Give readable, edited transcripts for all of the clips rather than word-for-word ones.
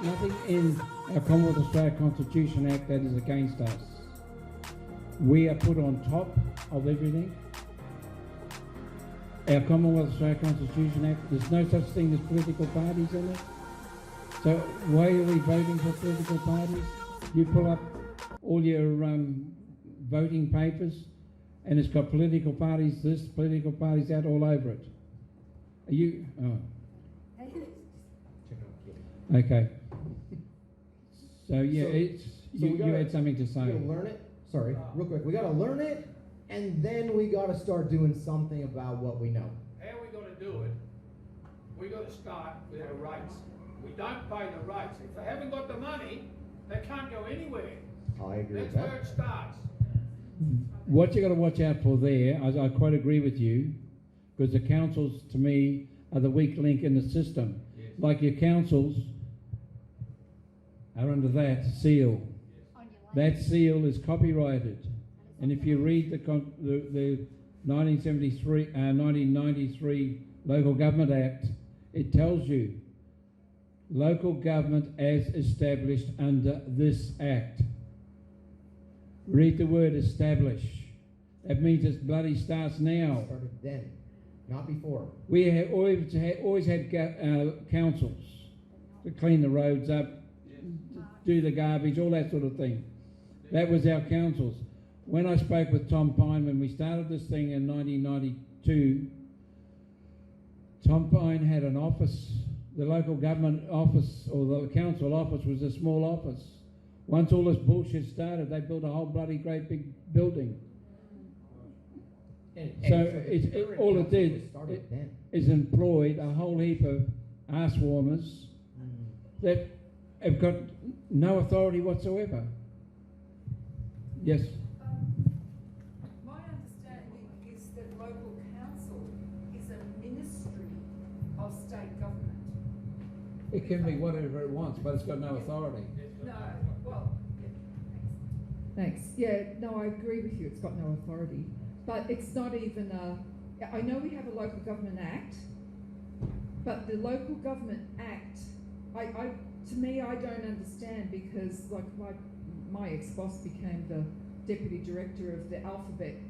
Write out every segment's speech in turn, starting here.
nothing in our Commonwealth Australia Constitution Act that is against us. We are put on top of everything. Our Commonwealth Australia Constitution Act, there's no such thing as political parties in it. So why are we voting for political parties? You pull up all your voting papers and it's got political parties this, political parties that all over it. Are you? Oh. Okay. So yeah, you had something to say. We gotta learn it. Sorry, real quick. We gotta learn it, and then we gotta start doing something about what we know. How are we gonna do it? We gotta start with our rights. We don't pay the rates. If they haven't got the money, they can't go anywhere. I agree with That's that. where it starts. What you got to watch out for there, I quite agree with you, because the councils, to me, are the weak link in the system. Yes. Like your councils are under that seal. That seal is copyrighted. And if you read the 1993 Local Government Act, it tells you local government as established under this Act. Read the word establish. That means it bloody starts now. It started then, not before. We have always had councils to clean the roads up, do the garbage, all that sort of thing. That was our councils. When I spoke with Tom Pine when we started this thing in 1992, Tom Pine had an office. The local government office or the council office was a small office. Once all this bullshit started, they built a whole bloody great big building. All it did is employed a whole heap of arse warmers that have got no authority whatsoever. Yes? My understanding is that local council is a ministry of state government. It can be whatever it wants, but it's got no authority. No, well, yeah, thanks. Yeah, no, I agree with you, it's got no authority. But it's not even I know we have a Local Government Act, but the Local Government Act, to me, I don't understand, because like my ex-boss became the Deputy Director of the Alphabet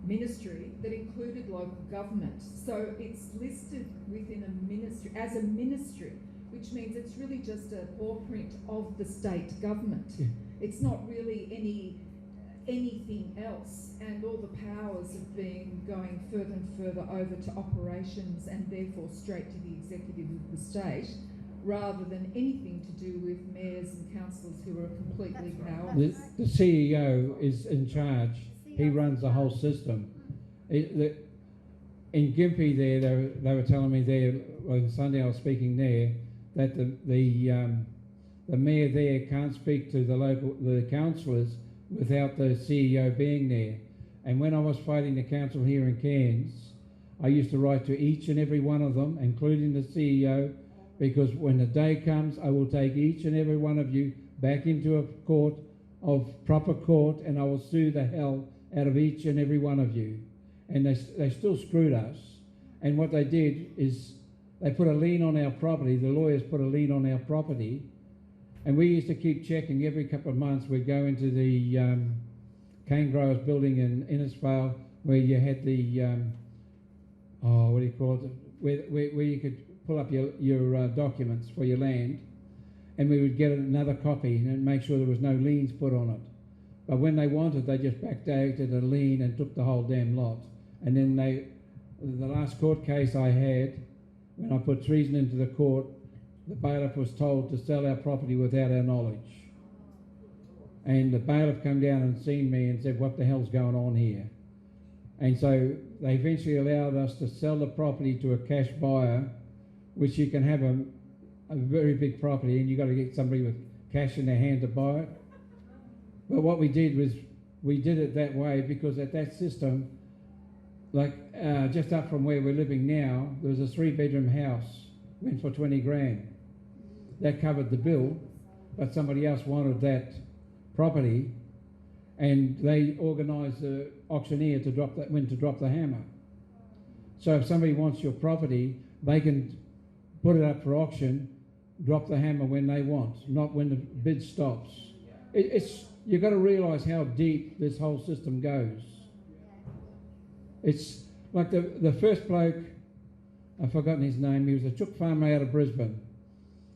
ministry that included local government. So it's listed within a ministry, as a ministry, which means it's really just a paw print of the state government. Yeah. It's not really anything else, and all the powers have been going further and further over to operations and therefore straight to the executive of the state, rather than anything to do with mayors and councillors who are completely powerless. The CEO is in charge. He runs the whole system. In Gympie there, they were telling me there, on Sunday I was speaking there, that the mayor there can't speak to the councillors without the CEO being there. And when I was fighting the council here in Cairns, I used to write to each and every one of them, including the CEO, because when the day comes, I will take each and every one of you back into a court of proper court, and I will sue the hell out of each and every one of you. And they still screwed us. And what they did is they put a lien on our property. The lawyers put a lien on our property. And we used to keep checking every couple of months. We'd go into the cane growers building in Innisfail, where you had the, what do you call it, where you could pull up your documents for your land, and we would get another copy and make sure there was no liens put on it. But when they wanted, they just backdated a lien and took the whole damn lot. And then the last court case I had, when I put treason into the court, the bailiff was told to sell our property without our knowledge. And the bailiff came down and seen me and said, what the hell's going on here? And so they eventually allowed us to sell the property to a cash buyer, which you can have a very big property and you've got to get somebody with cash in their hand to buy it. But what we did was, we did it that way because at that system, like just up from where we're living now, there was a 3-bedroom house, went for 20 grand. That covered the bill, but somebody else wanted that property, and they organised the auctioneer to drop the hammer. So if somebody wants your property, they can put it up for auction drop the hammer when they want, not when the bid stops. It's you've got to realise how deep this whole system goes. It's like the first bloke, I've forgotten his name, he was a chook farmer out of Brisbane.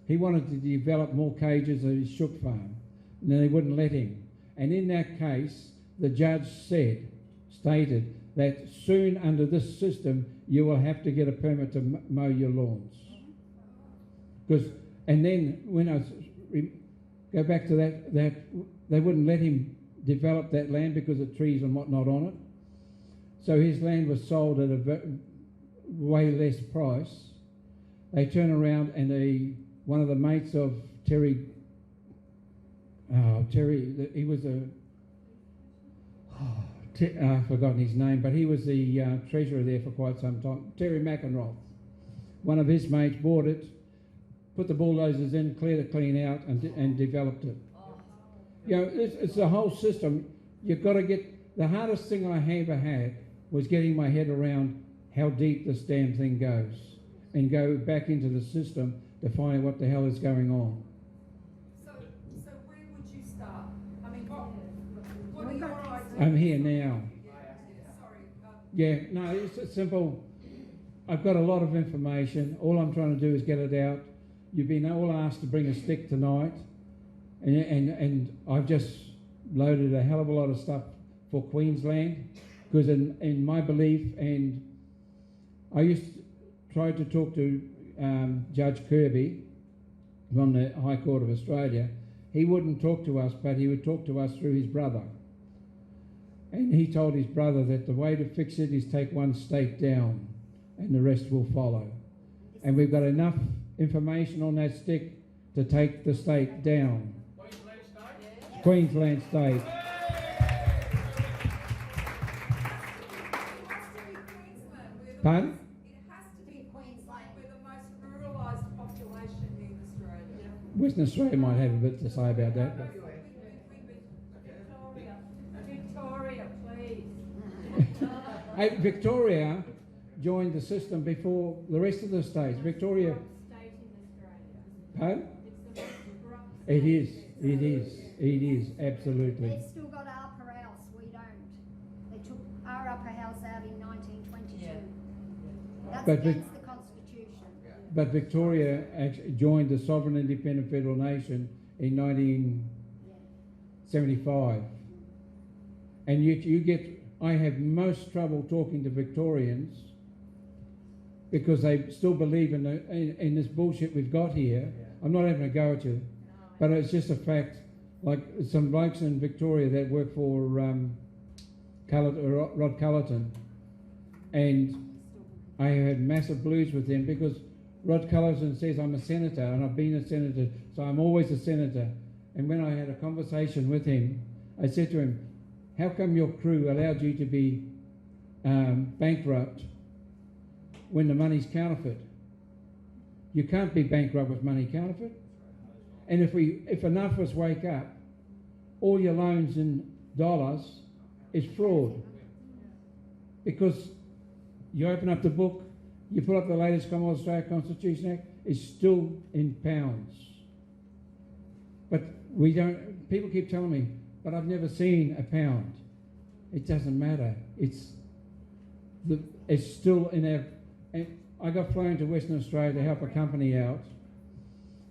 He wanted to develop more cages at his chook farm, and then they wouldn't let him. And in that case, the judge stated that soon under this system, you will have to get a permit to mow your lawns. And then when I go back to that they wouldn't let him develop that land because of trees and whatnot on it. So his land was sold at a way less price. They turn around and one of the mates of Terry, he was I've forgotten his name, but he was the treasurer there for quite some time, Terry McEnroth. One of his mates bought it, put the bulldozers in, cleared it clean out, and developed it. You know, it's the whole system. You've got to get, the hardest thing I ever had was getting my head around how deep this damn thing goes and go back into the system to find out what the hell is going on. So where would you start? I mean, what are your ideas? I'm here now. Sorry. Yeah, no, it's simple. I've got a lot of information. All I'm trying to do is get it out. You've been all asked to bring a stick tonight, and I've just loaded a hell of a lot of stuff for Queensland, because in my belief, and I used to try to talk to Judge Kirby from the High Court of Australia. He wouldn't talk to us, but he would talk to us through his brother. And he told his brother that the way to fix it is take one state down and the rest will follow. And we've got enough information on that stick to take the state down. Queensland state. Pardon? It has to be Queensland. We're the most ruralised population in Australia. Western Australia might have a bit to say about that. But Victoria, please. hey, Victoria joined the system before the rest of the states. Victoria. State in Australia. Pardon? It's the most corrupt. It is, absolutely. They've still got our upper house, we don't. They took our upper house out in 1922. That's But against the Constitution. But Victoria actually joined the sovereign independent federal nation in 1975. And I have most trouble talking to Victorians because they still believe in this bullshit we've got here. I'm not having a go at you, but it's just a fact. Like some blokes in Victoria that work for Rod Cullerton, and I had massive blues with them because Rod Cullerton says I'm a senator and I've been a senator, so I'm always a senator. And when I had a conversation with him, I said to him, how come your crew allowed you to be bankrupt when the money's counterfeit? You can't be bankrupt with money counterfeit. And if enough of us wake up, all your loans in dollars is fraud. Because you open up the book, you pull up the latest Commonwealth Australia Constitution Act, it's still in pounds. But people keep telling me, but I've never seen a pound. It doesn't matter. It's still in our... And I got flown to Western Australia to help a company out.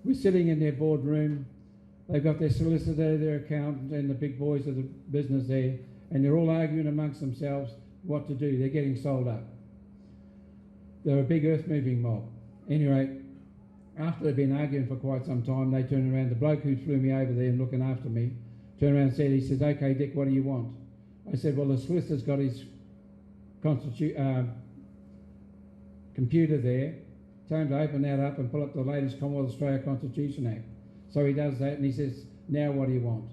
We're sitting in their boardroom. They've got their solicitor, their accountant, and the big boys of the business there, and they're all arguing amongst themselves what to do. They're getting sold up. They're a big earth-moving mob. Anyway, after they've been arguing for quite some time, they turned around. The bloke who flew me over there and looking after me turned around and said, he says, okay, Dick, what do you want? I said, well, the solicitor's got his computer there. Tell him to open that up and pull up the latest Commonwealth Australia Constitution Act. So he does that and he says, now what do you want?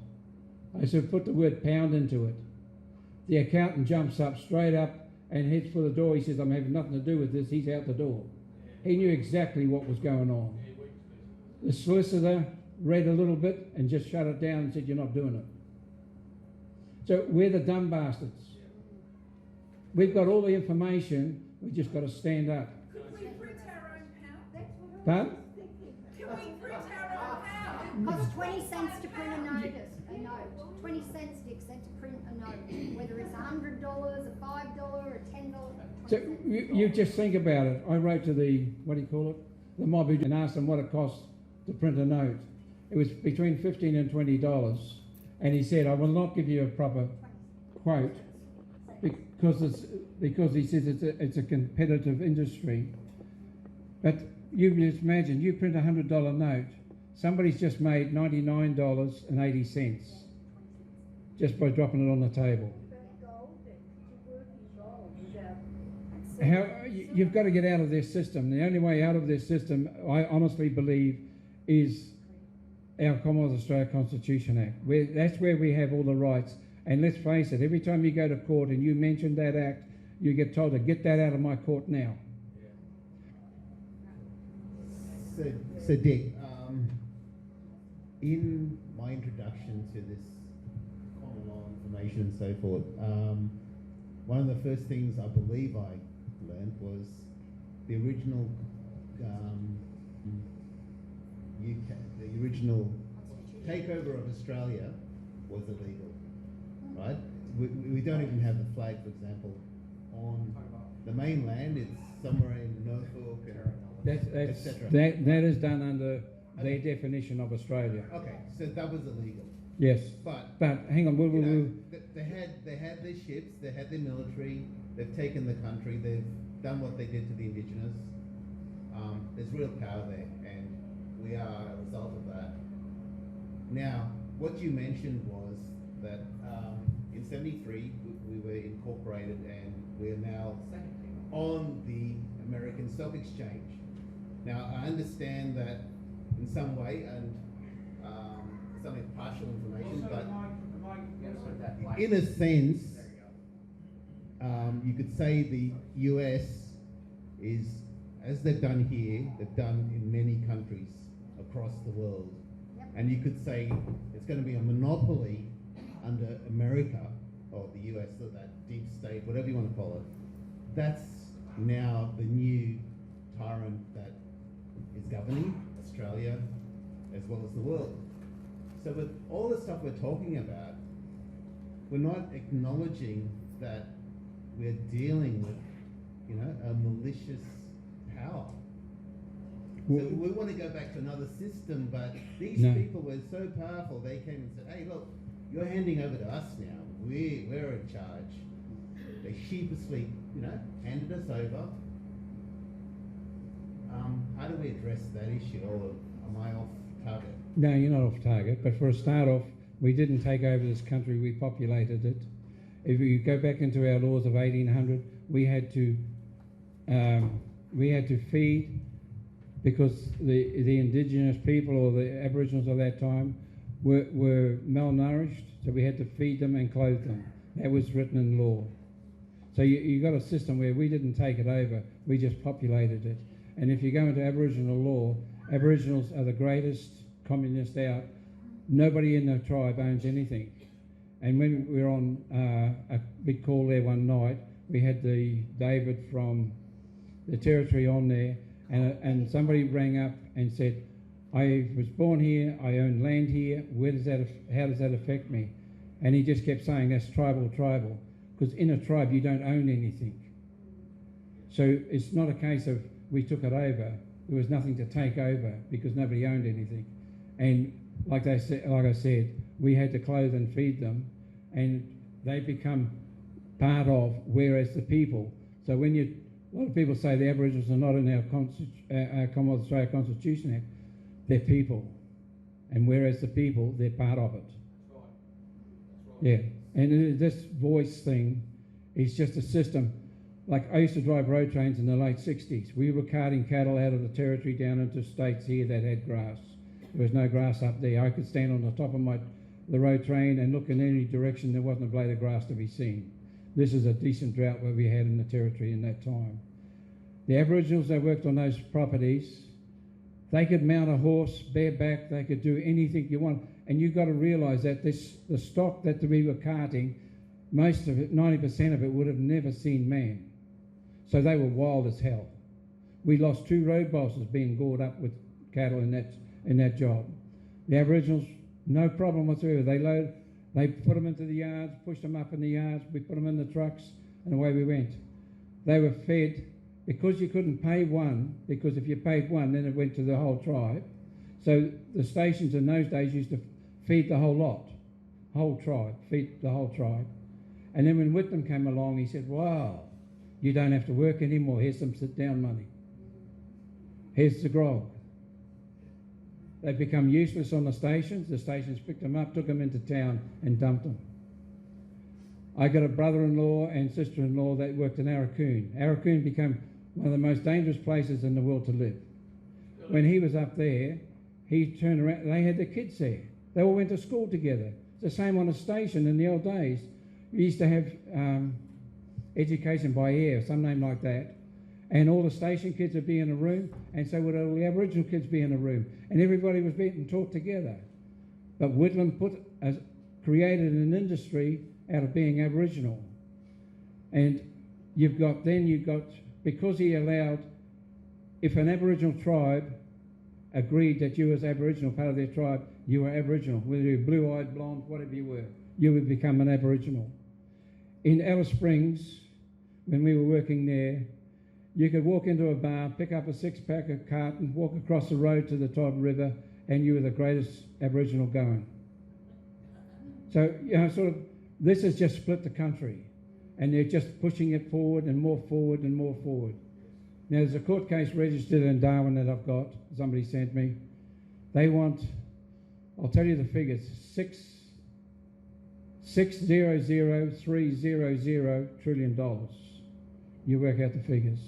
I said, put the word pound into it. The accountant jumps up straight up and heads for the door. He says, I'm having nothing to do with this. He's out the door. He knew exactly what was going on. The solicitor read a little bit and just shut it down and said, you're not doing it. So we're the dumb bastards. We've got all the information, we just got to stand up. Could we print our own pound? Pardon? Can we print Costs 20 cents to print a note. 20 cents, Dick said, to print a note. Whether it's $100, a $5, or $10, So 20 cents. you just think about it. I wrote to the, what do you call it? The mob and asked them what it cost to print a note. It was between $15 and $20. And he said, I will not give you a proper quote because he says it's a competitive industry. But you just imagine, you print a $100 note, somebody's just made $99.80 just by dropping it on the table. You've got to get out of their system. The only way out of their system, I honestly believe, is our Commonwealth Australia Constitution Act. That's where we have all the rights. And let's face it, every time you go to court and you mention that act, you get told to get that out of my court now. So Dick, in my introduction to this common law information and so forth, one of the first things I believe I learned was the original the original takeover of Australia was illegal, right? We don't even have the flag, for example, on the mainland. It's somewhere in Norfolk, etc. That is done under their definition of Australia. Okay, so that was illegal. Yes. But hang on, they had their ships, they had their military, they've taken the country, they've done what they did to the indigenous. There's real power there, and we are a result of that. Now, what you mentioned was that in '73 we were incorporated, and we're now on the American Stock Exchange. Now, I understand that in some way, and some partial information, but in a sense, you could say the US is, as they've done here, they've done in many countries across the world. Yep. And you could say it's going to be a monopoly under America, or the US, or that deep state, whatever you want to call it. That's now the new tyrant that is governing Australia as well as the world. So with all the stuff we're talking about, we're not acknowledging that we're dealing with, a malicious power. So we want to go back to another system, but these people were so powerful, they came and said, hey, look, you're handing over to us now. We're in charge. They sheepishly, handed us over. How do we address that issue, or am I off target? No, you're not off target, but for a start off, we didn't take over this country, we populated it. If you go back into our laws of 1800, we had to feed, because the indigenous people or the Aboriginals of that time were malnourished, so we had to feed them and clothe them. That was written in law. So you got a system where we didn't take it over, we just populated it. And if you go into Aboriginal law, Aboriginals are the greatest communists out. Nobody in the tribe owns anything. And when we were on a big call there one night, we had the David from the Territory on there, and somebody rang up and said, I was born here, I own land here, how does that affect me? And he just kept saying, that's tribal, because in a tribe you don't own anything. So it's not a case of we took it over. There was nothing to take over because nobody owned anything. And like I said, we had to clothe and feed them, and they become part of, whereas the people. So when a lot of people say the Aboriginals are not in our Commonwealth Australia Constitution Act, they're people. And whereas the people, they're part of it. That's right. Yeah, and this voice thing is just a system. Like I used to drive road trains in the late 60s. We were carting cattle out of the Territory down into states here that had grass. There was no grass up there. I could stand on the top of the road train and look in any direction. There wasn't a blade of grass to be seen. This is a decent drought where we had in the Territory in that time. The Aboriginals that worked on those properties, they could mount a horse bareback. They could do anything you want. And you've got to realise that the stock that we were carting, most of it, 90% of it, would have never seen man. So they were wild as hell. We lost 2 road bosses being gored up with cattle in that job. The Aboriginals, no problem whatsoever. They put them into the yards, pushed them up in the yards, we put them in the trucks, and away we went. They were fed, because you couldn't pay one, because if you paid one, then it went to the whole tribe. So the stations in those days used to feed the whole lot, whole tribe, feed the whole tribe. And then when Whitlam came along, he said, wow, you don't have to work anymore. Here's some sit-down money. Here's the grog. They've become useless on the stations. The stations picked them up, took them into town and dumped them. I got a brother-in-law and sister-in-law that worked in Arakoon. Arakoon became one of the most dangerous places in the world to live. When he was up there, he turned around, they had the kids there. They all went to school together. It's the same on a station in the old days. We used to have education by ear, some name like that. And all the station kids would be in a room, and so would all the Aboriginal kids be in a room. And everybody was being taught together. But Whitlam created an industry out of being Aboriginal. And you've got, because he allowed, if an Aboriginal tribe agreed that you as Aboriginal, part of their tribe, you were Aboriginal, whether you were blue-eyed, blonde, whatever you were, you would become an Aboriginal. In Alice Springs, when we were working there, you could walk into a bar, pick up a six-pack of carton, walk across the road to the Todd River, and you were the greatest Aboriginal going. So, this has just split the country, and they're just pushing it forward and more forward and more forward. Now, there's a court case registered in Darwin that I've got, somebody sent me. They want, I'll tell you the figures, $600,300 trillion. You work out the figures.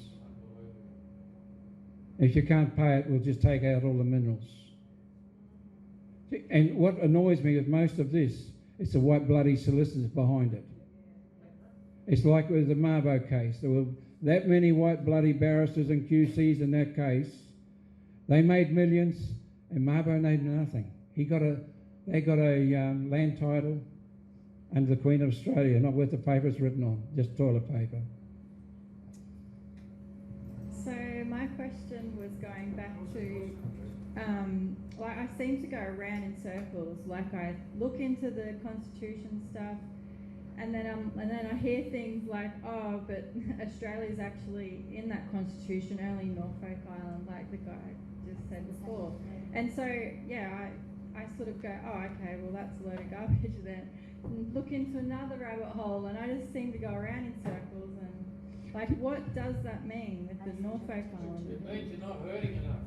If you can't pay it, we'll just take out all the minerals. And what annoys me with most of this, it's the white bloody solicitors behind it. It's like with the Mabo case. There were that many white bloody barristers and QCs in that case. They made millions, and Mabo made nothing. They got a land title under the Queen of Australia, not worth the paper it's written on, just toilet paper. So my question was going back to, like I seem to go around in circles. Like I look into the Constitution stuff, and then I hear things like, oh, but Australia's actually in that Constitution, only Norfolk Island, like the guy just said before. And so yeah, I sort of go, oh, okay, well that's a load of garbage then. And look into another rabbit hole, and I just seem to go around in circles. And like, what does that mean with the Norfolk Island? It means you're not hurting enough.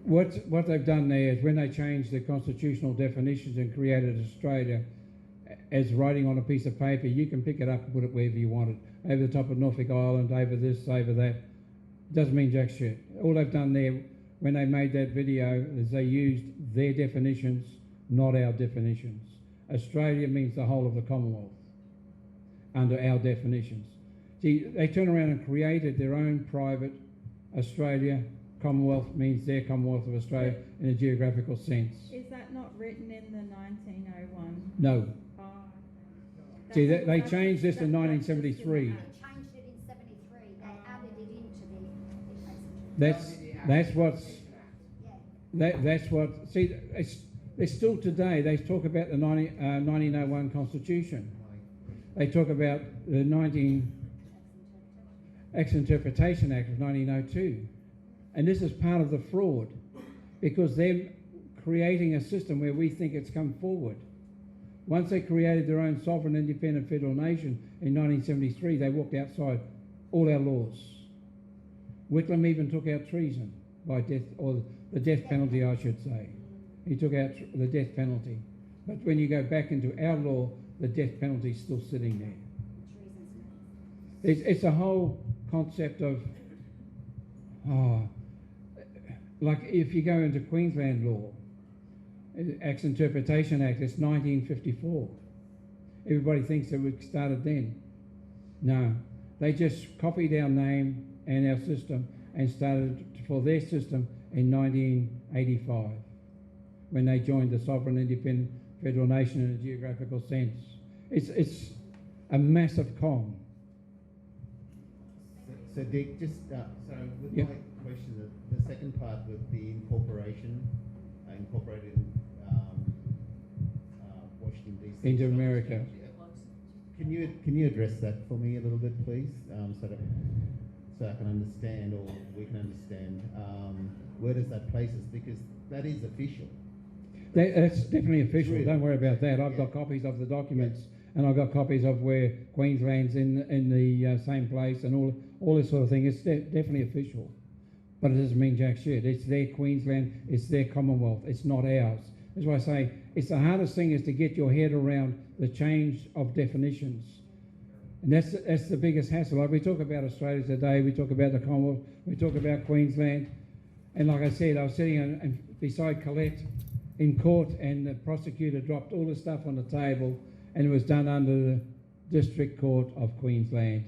What they've done there is when they changed the constitutional definitions and created Australia as writing on a piece of paper, you can pick it up and put it wherever you want it. Over the top of Norfolk Island, over this, over that. Doesn't mean jack shit. All they've done there when they made that video is they used their definitions, not our definitions. Australia means the whole of the Commonwealth under our definitions. See, they turned around and created their own private Australia. Commonwealth means their Commonwealth of Australia in a geographical sense. Is that not written in the 1901? No. Oh, See, they changed this in 1973. They changed it in 73. They added it into the That's what. See, it's still today. They talk about the 1901 Constitution. They talk about the Acts Interpretation Act of 1902. And this is part of the fraud, because they're creating a system where we think it's come forward. Once they created their own sovereign independent federal nation in 1973, they walked outside all our laws. Whitlam even took out treason by death, or the death penalty, I should say. He took out the death penalty. But when you go back into our law, the death penalty is still sitting there. It's a whole concept of, like if you go into Queensland law, Acts Interpretation Act, it's 1954. Everybody thinks that we started then. No, they just copied our name and our system and started for their system in 1985 when they joined the sovereign independent federal nation in a geographical sense. It's a massive con. So Dick, just so with my question, the second part with the incorporation, incorporated Washington DC Into America. Yeah. Can you address that for me a little bit, please, so I can understand, or we can understand, where does that place us? Because that is official. That's definitely official. Really? Don't worry about that. I've got copies of the documents, and I've got copies of where Queensland's in the same place, and all this sort of thing. It's definitely official, but it doesn't mean jack shit. It's their Queensland. It's their Commonwealth. It's not ours. That's why I say it's the hardest thing is to get your head around the change of definitions, and that's the biggest hassle. Like we talk about Australia today, we talk about the Commonwealth, we talk about Queensland, and like I said, I was sitting beside Colette in court, and the prosecutor dropped all the stuff on the table, and it was done under the District Court of Queensland.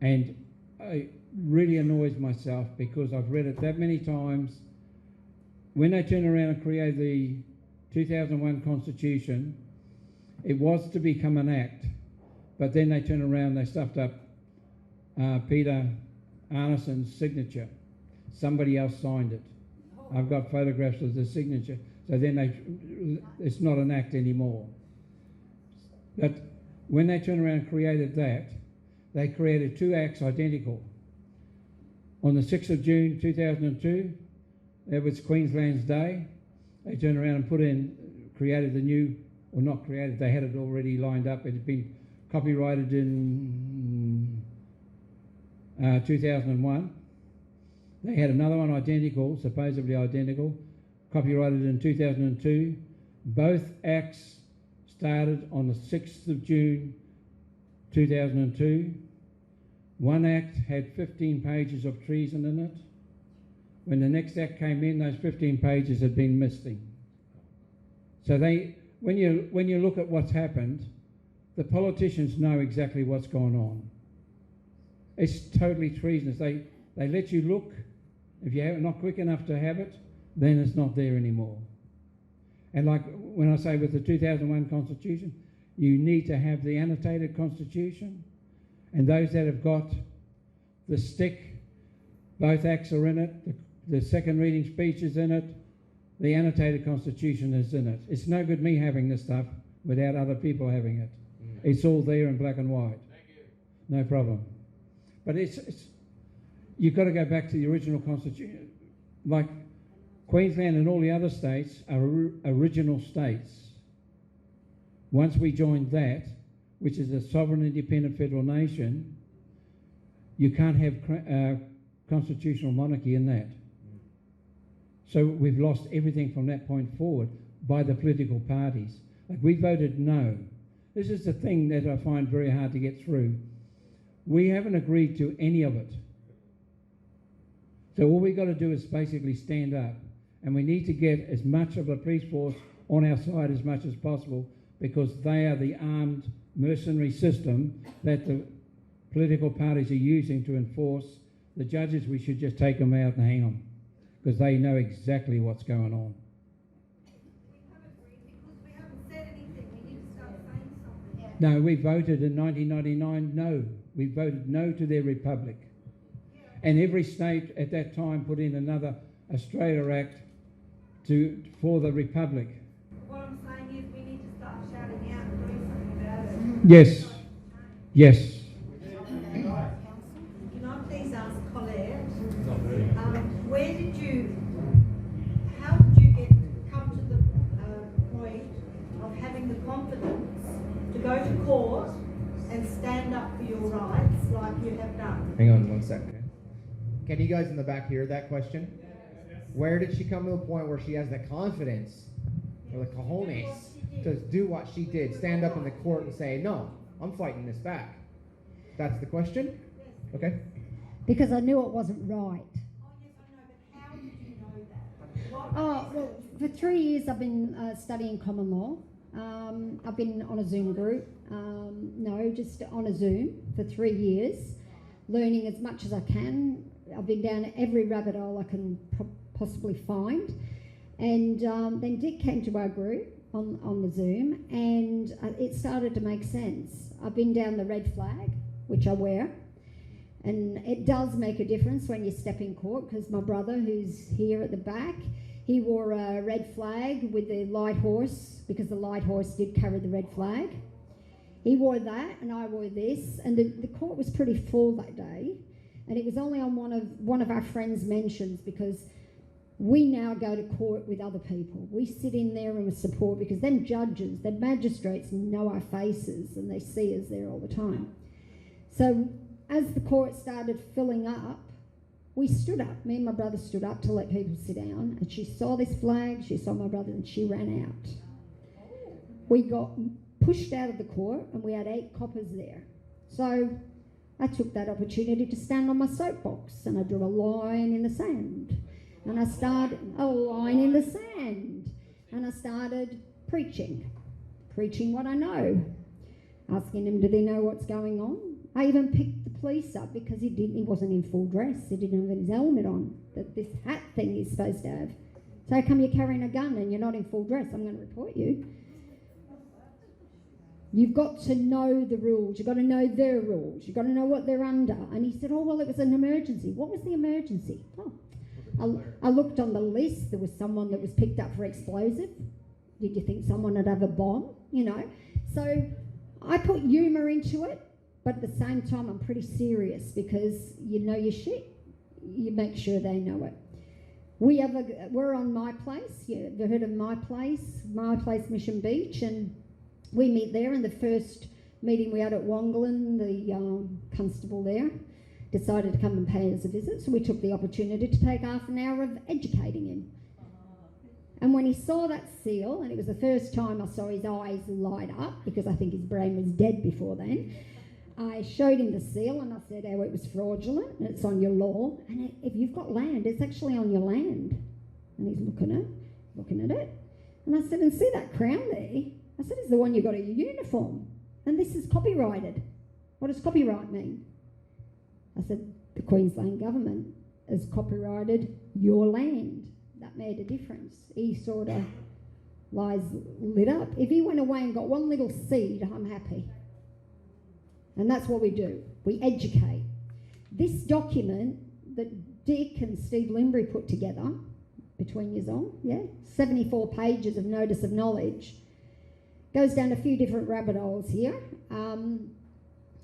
And it really annoys myself because I've read it that many times. When they turned around and created the 2001 Constitution, it was to become an act, but then they turned around, they stuffed up Peter Arneson's signature. Somebody else signed it. I've got photographs of the signature. So then it's not an act anymore. But when they turned around and created that, they created two acts identical. On the 6th of June 2002, that was Queensland's Day. They turned around and created the new, or not created, they had it already lined up. It had been copyrighted in 2001. They had another one identical, supposedly identical, copyrighted in 2002. Both acts started on the 6th of June 2002. One act had 15 pages of treason in it. When the next act came in, those 15 pages had been missing. So when you look at what's happened, the politicians know exactly what's gone on. It's totally treasonous. They let you look. If you're not quick enough to have it, then it's not there anymore. And like when I say with the 2001 Constitution, you need to have the annotated Constitution, and those that have got the stick, both acts are in it, the second reading speech is in it, the annotated Constitution is in it. It's no good me having this stuff without other people having it. It's all there in black and white. Thank you. No problem. But you've got to go back to the original Constitution. Like Queensland and all the other states are original states. Once we joined that, which is a sovereign independent federal nation, you can't have constitutional monarchy in that. So we've lost everything from that point forward by the political parties. Like we voted no. This is the thing that I find very hard to get through. We haven't agreed to any of it. So all we've got to do is basically stand up, and we need to get as much of the police force on our side as much as possible, because they are the armed mercenary system that the political parties are using to enforce. The judges, we should just take them out and hang them, because they know exactly what's going on. We haven't said anything. We need to start saying something. No, we voted in 1999 no. We voted no to their republic. And every state at that time put in another Australia Act for the republic. What I'm saying is we need to start shouting out and doing something about it. Yes. Yes. Can I please ask Colette, how did you come to the point of having the confidence to go to court and stand up for your rights like you have done? Hang on one second. Can you guys in the back hear that question? Where did she come to a point where she has the confidence or the cojones to do what she did, stand up in the court and say, no, I'm fighting this back? That's the question? Okay. Because I knew it wasn't right. Oh yes, I know, but how did you know that? Oh, well, for 3 years I've been studying common law. I've been on a Zoom group. Just on a Zoom for 3 years, learning as much as I can. I've been down every rabbit hole I can possibly find. And then Dick came to our group on the Zoom, and it started to make sense. I've been down the red flag, which I wear. And it does make a difference when you step in court, because my brother, who's here at the back, He wore a red flag with the light horse, because the light horse did carry the red flag. He wore that, and I wore this, and the court was pretty full that day. And it was only on one of our friends' mentions, because we now go to court with other people. We sit in there and we support, because them judges, the magistrates know our faces and they see us there all the time. So as the court started filling up, we stood up. Me and my brother stood up to let people sit down, and she saw this flag, she saw my brother, and she ran out. We got pushed out of the court, and we had 8 coppers there. So I took that opportunity to stand on my soapbox, and I drew a line in the sand. And I started a line in the sand. And I started preaching what I know, asking them, do they know what's going on? I even picked the police up, because he wasn't in full dress. He didn't have his helmet on, that this hat thing he's supposed to have. So how come you're carrying a gun and you're not in full dress? I'm going to report you. You've got to know the rules. You've got to know their rules. You've got to know what they're under. And he said, oh, well, it was an emergency. What was the emergency? Oh, I looked on the list. There was someone that was picked up for explosive. Did you think someone would have a bomb? You know. So I put humour into it, but at the same time I'm pretty serious, because you know your shit. You make sure they know it. We're on My Place. You've heard of My Place? My Place Mission Beach, and we meet there. And the first meeting we had at Wongalan, the constable there decided to come and pay us a visit, so we took the opportunity to take half an hour of educating him. And when he saw that seal, and it was the first time I saw his eyes light up, because I think his brain was dead before then, I showed him the seal, and I said how it was fraudulent, and it's on your law, and if you've got land, it's actually on your land. And he's looking at it, and I said, and see that crown there? I said, it's the one you got at your uniform, and this is copyrighted. What does copyright mean? I said, the Queensland government has copyrighted your land. That made a difference. He sort of lit up. If he went away and got one little seed, I'm happy. And that's what we do. We educate. This document that Dick and Steve Limbry put together, between years on, 74 pages of notice of knowledge, goes down a few different rabbit holes here,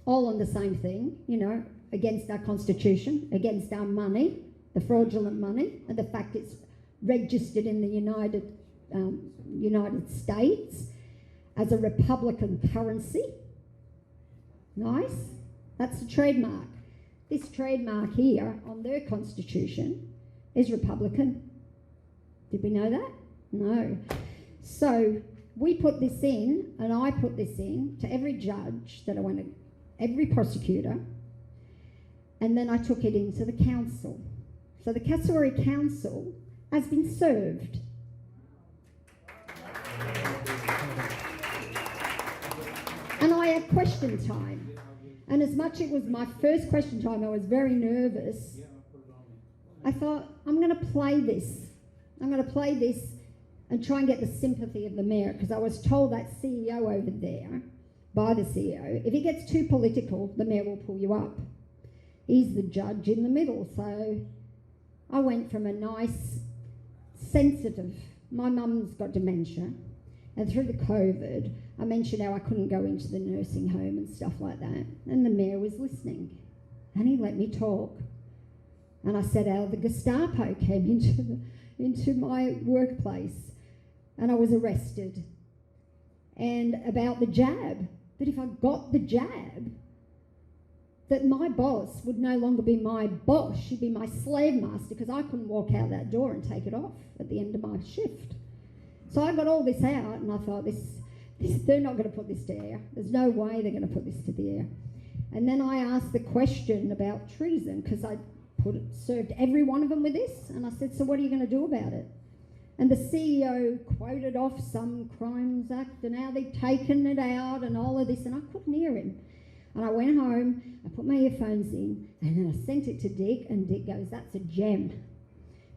all on the same thing, you know, against our constitution, against our money, the fraudulent money, and the fact it's registered in the United States as a Republican currency. Nice. That's the trademark. This trademark here on their constitution is Republican. Did we know that? No. So we put this in, and I put this in to every judge that I went to, every prosecutor, and then I took it into the council. So the Cassowary Council has been served. And I had question time. And as much it was my first question time, I was very nervous. I thought, I'm going to play this. I'm going to play this and try and get the sympathy of the mayor, because I was told that CEO over there, by the CEO, if he gets too political, the mayor will pull you up. He's the judge in the middle. So I went from a nice, sensitive, my mum's got dementia, and through the COVID, I mentioned how I couldn't go into the nursing home and stuff like that. And the mayor was listening, and he let me talk. And I said how the Gestapo came into my workplace, and I was arrested. And about the jab, that if I got the jab, that my boss would no longer be my boss, she'd be my slave master, because I couldn't walk out that door and take it off at the end of my shift. So I got all this out, and I thought, they're not going to put this to air. There's no way they're going to put this to the air. And then I asked the question about treason, because I served every one of them with this, and I said, so what are you going to do about it? And the CEO quoted off some Crimes Act and how they'd taken it out and all of this, and I couldn't hear him. And I went home, I put my earphones in, and then I sent it to Dick, and Dick goes, that's a gem.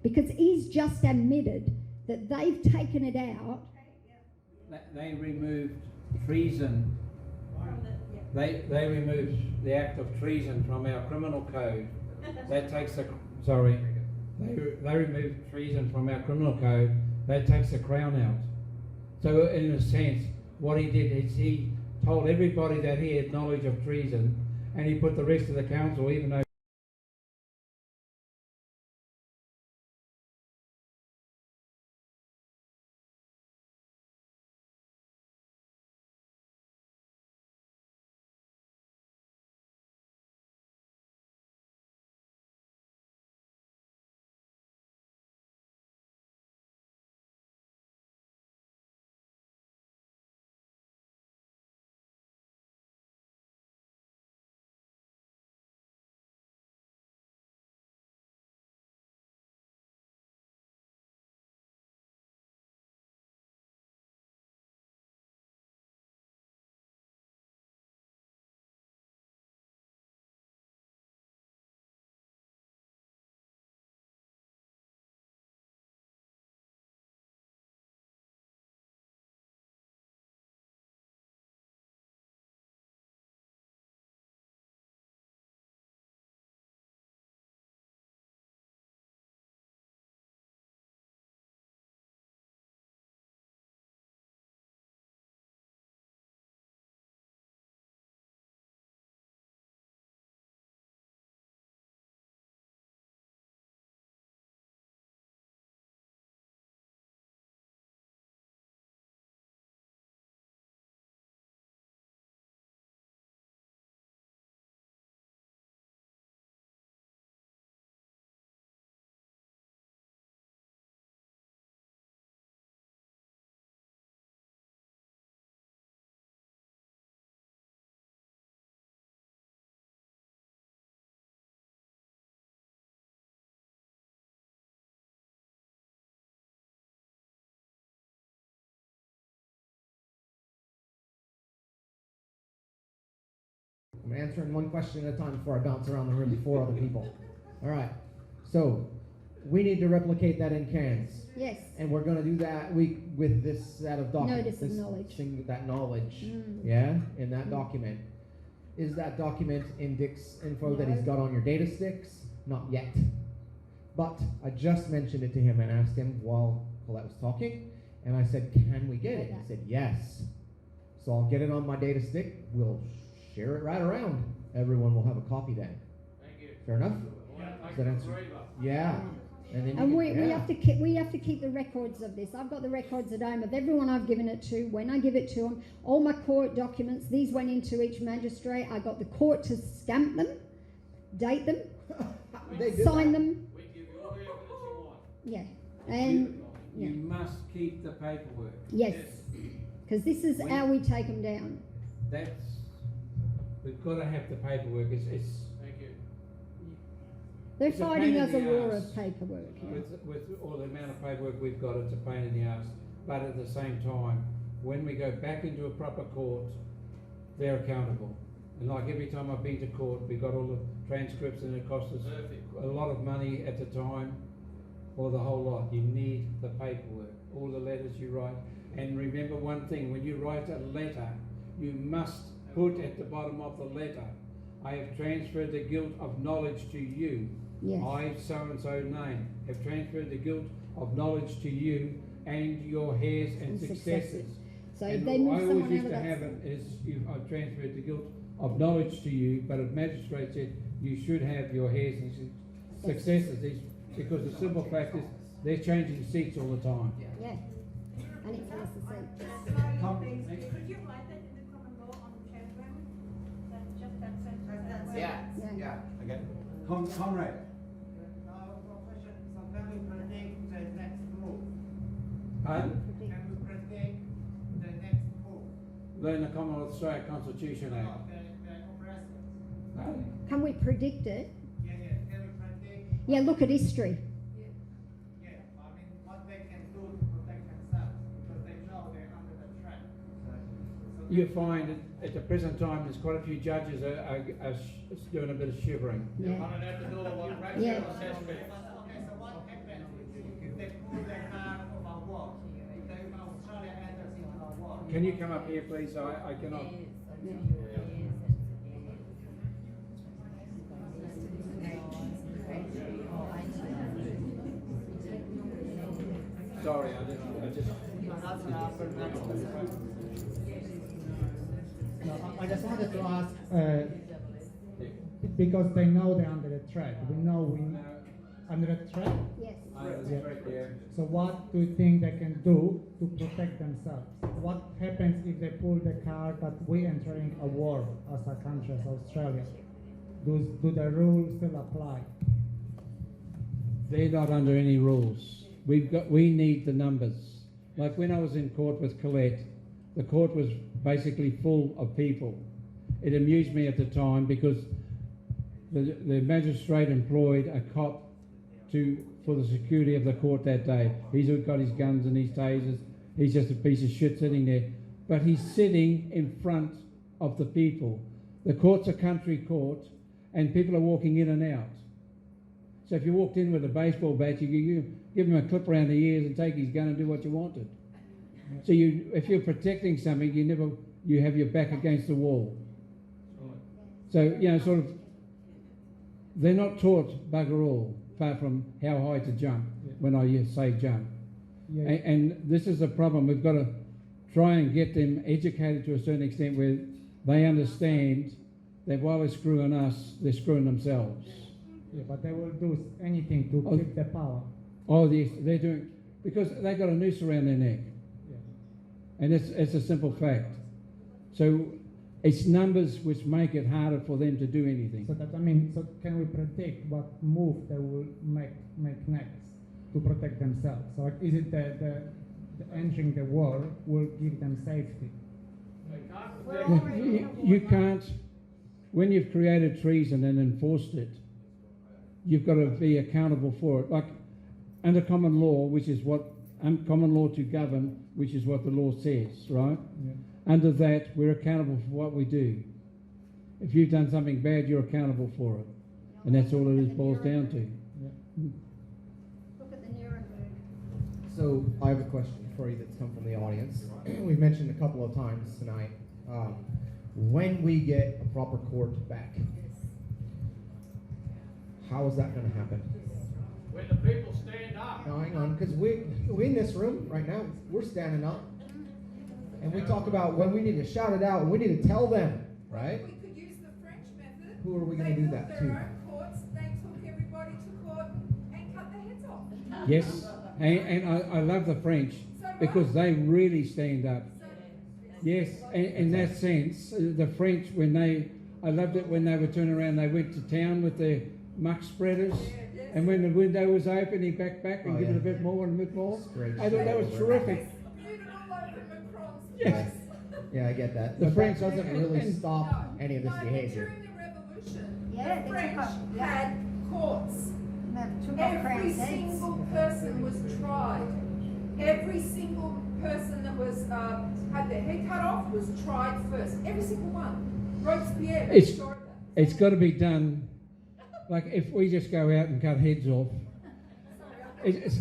Because he's just admitted that they've taken it out. They removed treason. They removed the act of treason from our criminal code. That takes they remove treason from our criminal code, that takes the crown out. So in a sense, what he did is he told everybody that he had knowledge of treason, and he put the rest of the council, even though I'm answering one question at a time before I bounce around the room before other people. All right. So we need to replicate that in Cairns. Yes. And we're going to do that with this set of documents. Notice of knowledge. That knowledge, yeah, in that document. Is that document in Dick's info that he's got on your data sticks? Not yet. But I just mentioned it to him and asked him while Colette was talking, and I said, can we get it? He said, yes. So I'll get it on my data stick. We'll share it right around. Everyone will have a copy then. Thank you. Fair enough? Yeah, Does that answer? Yeah. And then And we have to keep the records of this. I've got the records at home of everyone I've given it to, when I give it to them, all my court documents. These went into each magistrate. I got the court to stamp them, date them, sign them. We give you all the evidence you want. Yeah, and you must keep the paperwork. yes, because this is how we take them down. We've got to have the paperwork. It's Thank you. They're It's a fighting pain in us a the war arse. of paperwork. Yeah. with all the amount of paperwork we've got, it's a pain in the ass. But at the same time, when we go back into a proper court, they're accountable. And like every time I've been to court, we got all the transcripts, and it cost us a lot of money at the time, or the whole lot. You need the paperwork, all the letters you write. And remember one thing: when you write a letter, you must put at the bottom of the letter, I have transferred the guilt of knowledge to you. Yes. I, so-and-so name, have transferred the guilt of knowledge to you and your heirs and successors. So And if they move I always someone used out to of have that. it is, I've transferred the guilt of knowledge to you, but a magistrate said you should have your heirs and successors. Because the simple fact is, they're changing seats all the time. Yeah. And it's necessary. Could you write that in the common law on the telegram? That's just that sentence. Yeah. Okay. Comrade. Profession, so can we predict the next move? Pardon? Can we predict the next move? Learn the Commonwealth Australia Constitution Act. The oppressors. Pardon? Can we predict it? Yeah, can we predict? Yeah, look at history. Yeah, I mean, what they can do to protect themselves, because they know they're under the threat. So You find at the present time, there's quite a few judges are doing a bit of shivering. Yeah. Coming out the door, what Yeah. Rachel says to me. Okay, so what happens if they pull their card of our war? If Australia enters into our war? Can you come up here, please? I cannot. Sorry, I just. No, I just wanted to ask, because they know they're under a threat. We know we're under a threat. Yes. Yeah. So what do you think they can do to protect themselves? What happens if they pull the card that we're entering a war as a country, as Australia? Do the rules still apply? They're not under any rules. We need the numbers. Like when I was in court with Colette, the court was basically full of people. It amused me at the time because the magistrate employed a cop for the security of the court that day. He's got his guns and his tasers. He's just a piece of shit sitting there. But he's sitting in front of the people. The court's a country court and people are walking in and out. So if you walked in with a baseball bat, you give him a clip around the ears and take his gun and do what you wanted. So if you're protecting something, you have your back against the wall. So, sort of, they're not taught bugger all, apart from how high to jump, when I say jump. Yeah. And this is the problem. We've got to try and get them educated to a certain extent where they understand that while they're screwing us, they're screwing themselves. Yeah, but they will do anything to keep the power. Oh, yes, they're doing, because they've got a noose around their neck. Yeah. And it's a simple fact. So it's numbers which make it harder for them to do anything. So so can we predict what move they will make next to protect themselves? So like, is it the entering the war will give them safety? You can't, when you've created treason and enforced it, you've got to be accountable for it. Like under common law, which is what, common law to govern, which is what the law says, right? Yeah. Under that, we're accountable for what we do. If you've done something bad, you're accountable for it. And that's all it boils down to. Yeah. Look at the Nuremberg. So I have a question for you that's come from the audience. We've mentioned a couple of times tonight. When we get a proper court back, how is that going to happen? When the people stand up. Now, hang on, because we in this room right now, we're standing up. And we talk about when we need to shout it out and we need to tell them, right? We could use the French method. Who are we going to do that to? They built their own courts, they took everybody to court and cut their heads off. Yes, and I love the French because they really stand up. Yes, in that sense, the French, I loved it when they would turn around, they went to town with their muck spreaders, and when the window was open, he backed back and give it a bit more and a bit more. I thought that was terrific. Yes. Yeah, I get that. The But French- that doesn't really stop any of this No, behavior. During the revolution, Yeah, the they French took off, yeah. had courts. That took off Every Crown's heads. single person was tried. Every single person that was had their head cut off was tried first. Every single one. Robespierre It's- destroyed that. It's got to be done, like if we just go out and cut heads off, it's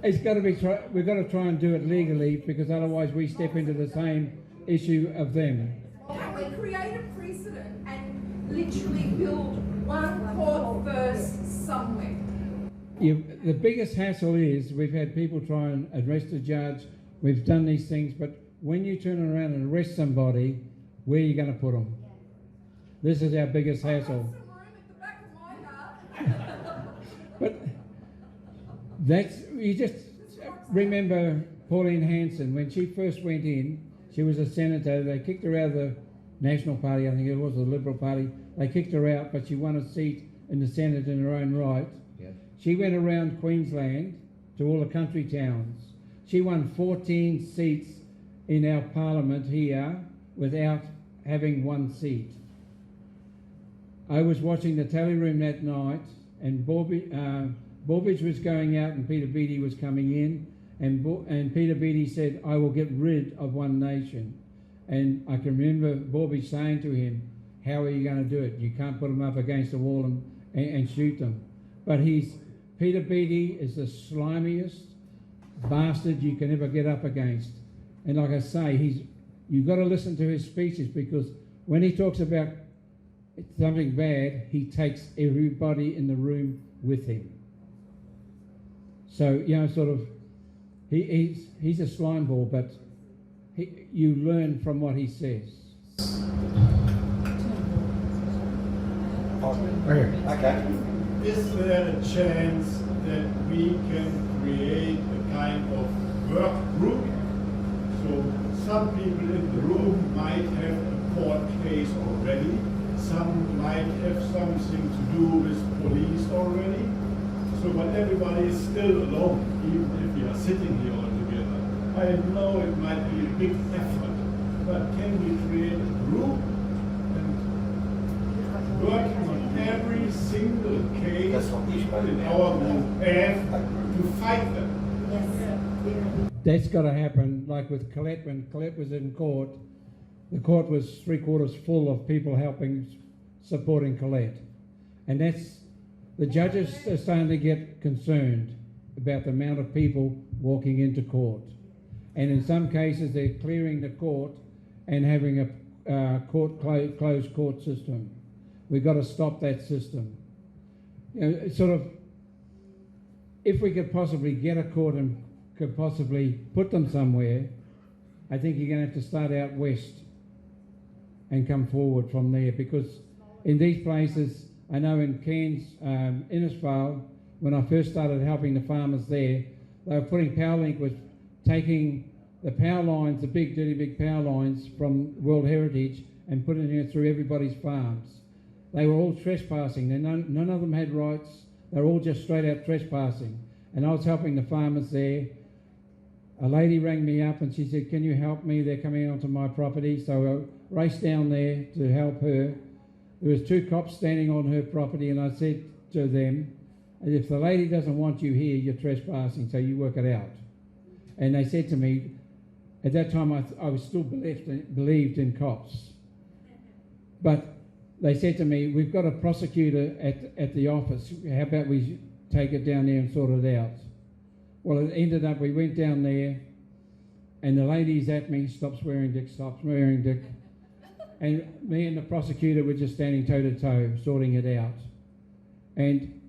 it's got to be, we've got to try and do it legally because otherwise we step into the same issue of them. Can we create a precedent and literally build one court first somewhere? The biggest hassle is we've had people try and arrest a judge, we've done these things, but when you turn around and arrest somebody, where are you going to put them? This is our biggest hassle. Some room at the back of my heart. But you just remember Pauline Hanson, when she first went in, she was a senator, they kicked her out of the National Party, I think it was the Liberal Party, they kicked her out, but she won a seat in the Senate in her own right. Yeah. She went around Queensland to all the country towns. She won 14 seats in our parliament here without having one seat. I was watching the tally room that night, and Borbidge was going out and Peter Beattie was coming in, and Peter Beattie said, "I will get rid of one nation." And I can remember Borbidge saying to him, "How are you going to do it? You can't put them up against the wall and shoot them." But Peter Beattie is the slimiest bastard you can ever get up against. And like I say, you've got to listen to his speeches, because when he talks about it's something bad, he takes everybody in the room with him. So, you know, sort of, he's a slime ball, but you learn from what he says. Okay. Is there a chance that we can create a kind of work group? So some people in the room might have a court case already. Some might have something to do with police already. So but everybody is still alone, even if we are sitting here all together. I know it might be a big effort, but can we create a group and working on every single case in our group and to fight them? That's got to happen, like with Colette. When Colette was in court, the court was 3/4 full of people supporting Colette. And the judges are starting to get concerned about the amount of people walking into court. And in some cases, they're clearing the court and having a closed court system. We've got to stop that system. You know, it's sort of, if we could possibly get a court and could possibly put them somewhere, I think you're going to have to start out west and come forward from there, because in these places, I know in Cairns, Innisfail, when I first started helping the farmers there, they were putting PowerLink, was taking the power lines, the big, dirty big power lines from World Heritage and putting it through everybody's farms. They were all trespassing. None of them had rights. They were all just straight out trespassing. And I was helping the farmers there. A lady rang me up and she said, "Can you help me? They're coming onto my property." So I raced down there to help her. There was 2 cops standing on her property, and I said to them, "If the lady doesn't want you here, you're trespassing, so you work it out." And they said to me, at that time I was still believed in cops. But they said to me, "We've got a prosecutor at the office. How about we take it down there and sort it out?" Well, it ended up, we went down there, and the lady's at me, "Stop swearing, Dick, stop swearing, Dick." And me and the prosecutor were just standing toe to toe, sorting it out. And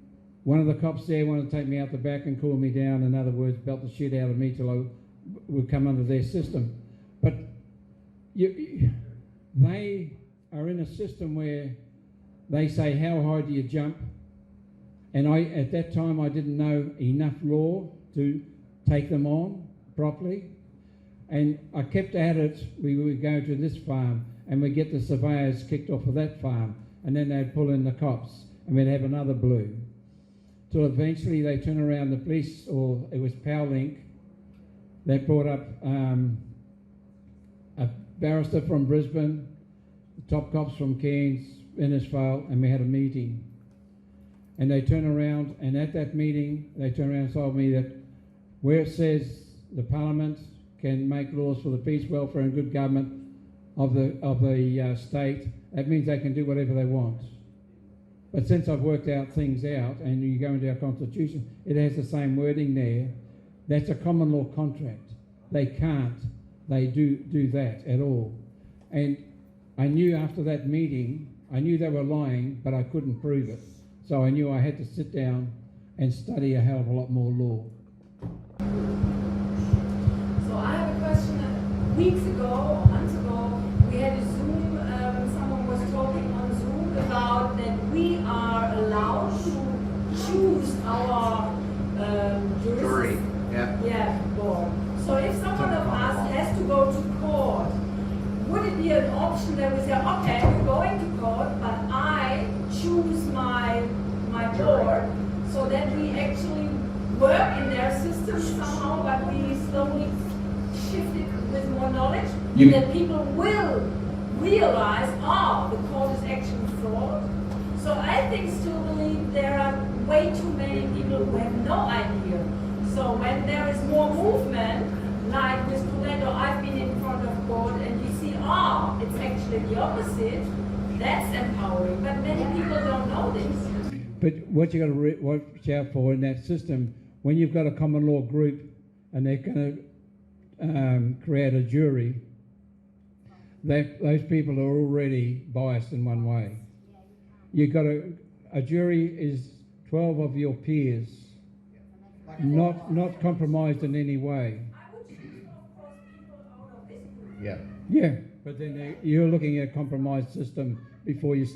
one of the cops there wanted to take me out the back and cool me down, in other words, belt the shit out of me till I would come under their system. But they are in a system where they say, "How high do you jump?" And at that time, I didn't know enough law to take them on properly. And I kept at it. We would go to this farm and we'd get the surveyors kicked off of that farm, and then they'd pull in the cops and we'd have another blue. Till eventually they turn around, the police, or it was PowerLink, they brought up a barrister from Brisbane, the top cops from Cairns, Innisfail, and we had a meeting. And they turn around, and at that meeting, they turn around and told me that where it says the Parliament can make laws for the peace, welfare and good government of the state, that means they can do whatever they want. But since I've worked things out, and you go into our Constitution, it has the same wording there. That's a common law contract. They can't, they do that at all. And I knew after that meeting, I knew they were lying, but I couldn't prove it. So I knew I had to sit down and study a hell of a lot more law. So I have a question. Weeks ago, months ago, we had a Zoom, someone was talking on Zoom about that we are allowed to choose our Jury. Yeah, board. So if someone of us has to go to court, would it be an option that we say, okay, we're going to court, but I choose my board, so that we actually work in their system somehow, but we slowly shift it with more knowledge, that people will realize, the court is actually fraud. So I still believe there are way too many people who have no idea. So when there is more movement, like with Toledo, I've been in front of court and you see, it's actually the opposite, that's empowering. But many people don't know this. But what you've got to watch out for in that system, when you've got a common law group and they're going to create a jury, those people are already biased in one way. you got a jury is 12 of your peers, not compromised in any way. Yeah. Yeah, but then you're looking at a compromised system before you,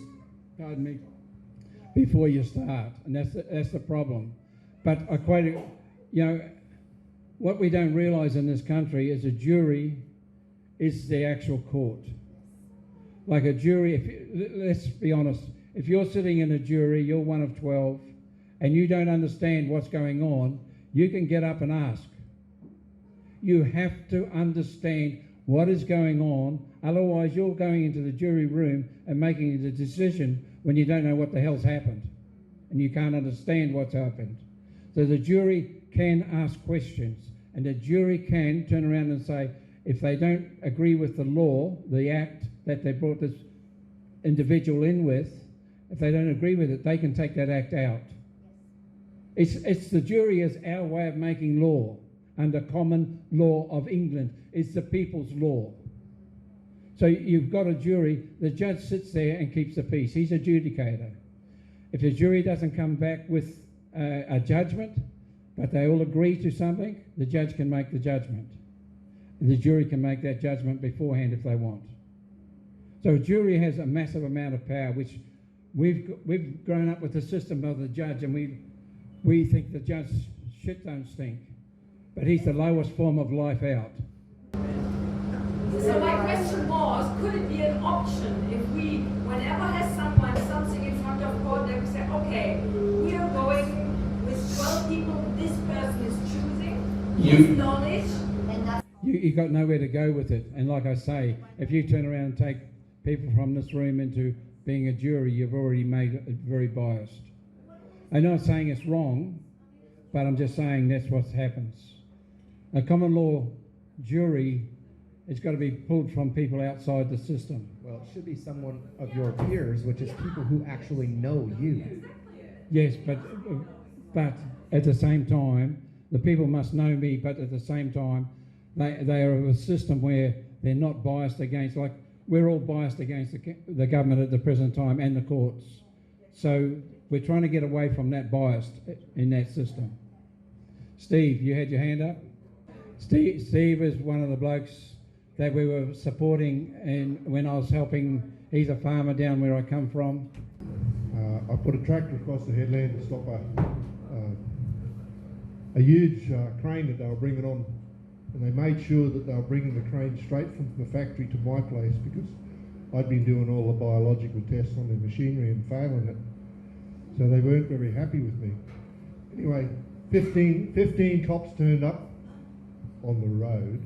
before you start, and that's the problem. But I quite, what we don't realise in this country is a jury is the actual court. Like a jury, let's be honest, if you're sitting in a jury, you're one of 12, and you don't understand what's going on, you can get up and ask. You have to understand what is going on, otherwise you're going into the jury room and making the decision when you don't know what the hell's happened, and you can't understand what's happened. So the jury can ask questions, and the jury can turn around and say, if they don't agree with the law, the act that they brought this individual in with, if they don't agree with it, they can take that act out. It's the jury is our way of making law under common law of England. It's the people's law. So you've got a jury, the judge sits there and keeps the peace. He's adjudicator. If the jury doesn't come back with a judgment, but they all agree to something, the judge can make the judgment. The jury can make that judgment beforehand if they want. So a jury has a massive amount of power, which we've grown up with the system of the judge, and we think the judge shit don't stink, but he's the lowest form of life out. So my question was, could it be an option if we, whenever has someone something in front of court, they would say, okay, we are going with 12 people, this person is choosing his knowledge, and that's... You got nowhere to go with it. And like I say, if you turn around and take people from this room into being a jury, you've already made it very biased. I'm not saying it's wrong, but I'm just saying that's what happens. A common law jury has got to be pulled from people outside the system. Well, it should be someone of your peers, which is people who actually know you. Yes, but at the same time, the people must know me, but at the same time, they are of a system where they're not biased against, like we're all biased against the government at the present time and the courts. So we're trying to get away from that bias in that system. Steve, you had your hand up? Steve is one of the blokes that we were supporting, and when I was helping, he's a farmer down where I come from. I put a tractor across the headland to stop a huge crane that they were bringing on, and they made sure that they were bringing the crane straight from the factory to my place because I'd been doing all the biological tests on their machinery and failing it. So they weren't very happy with me. Anyway, 15 cops turned up on the road.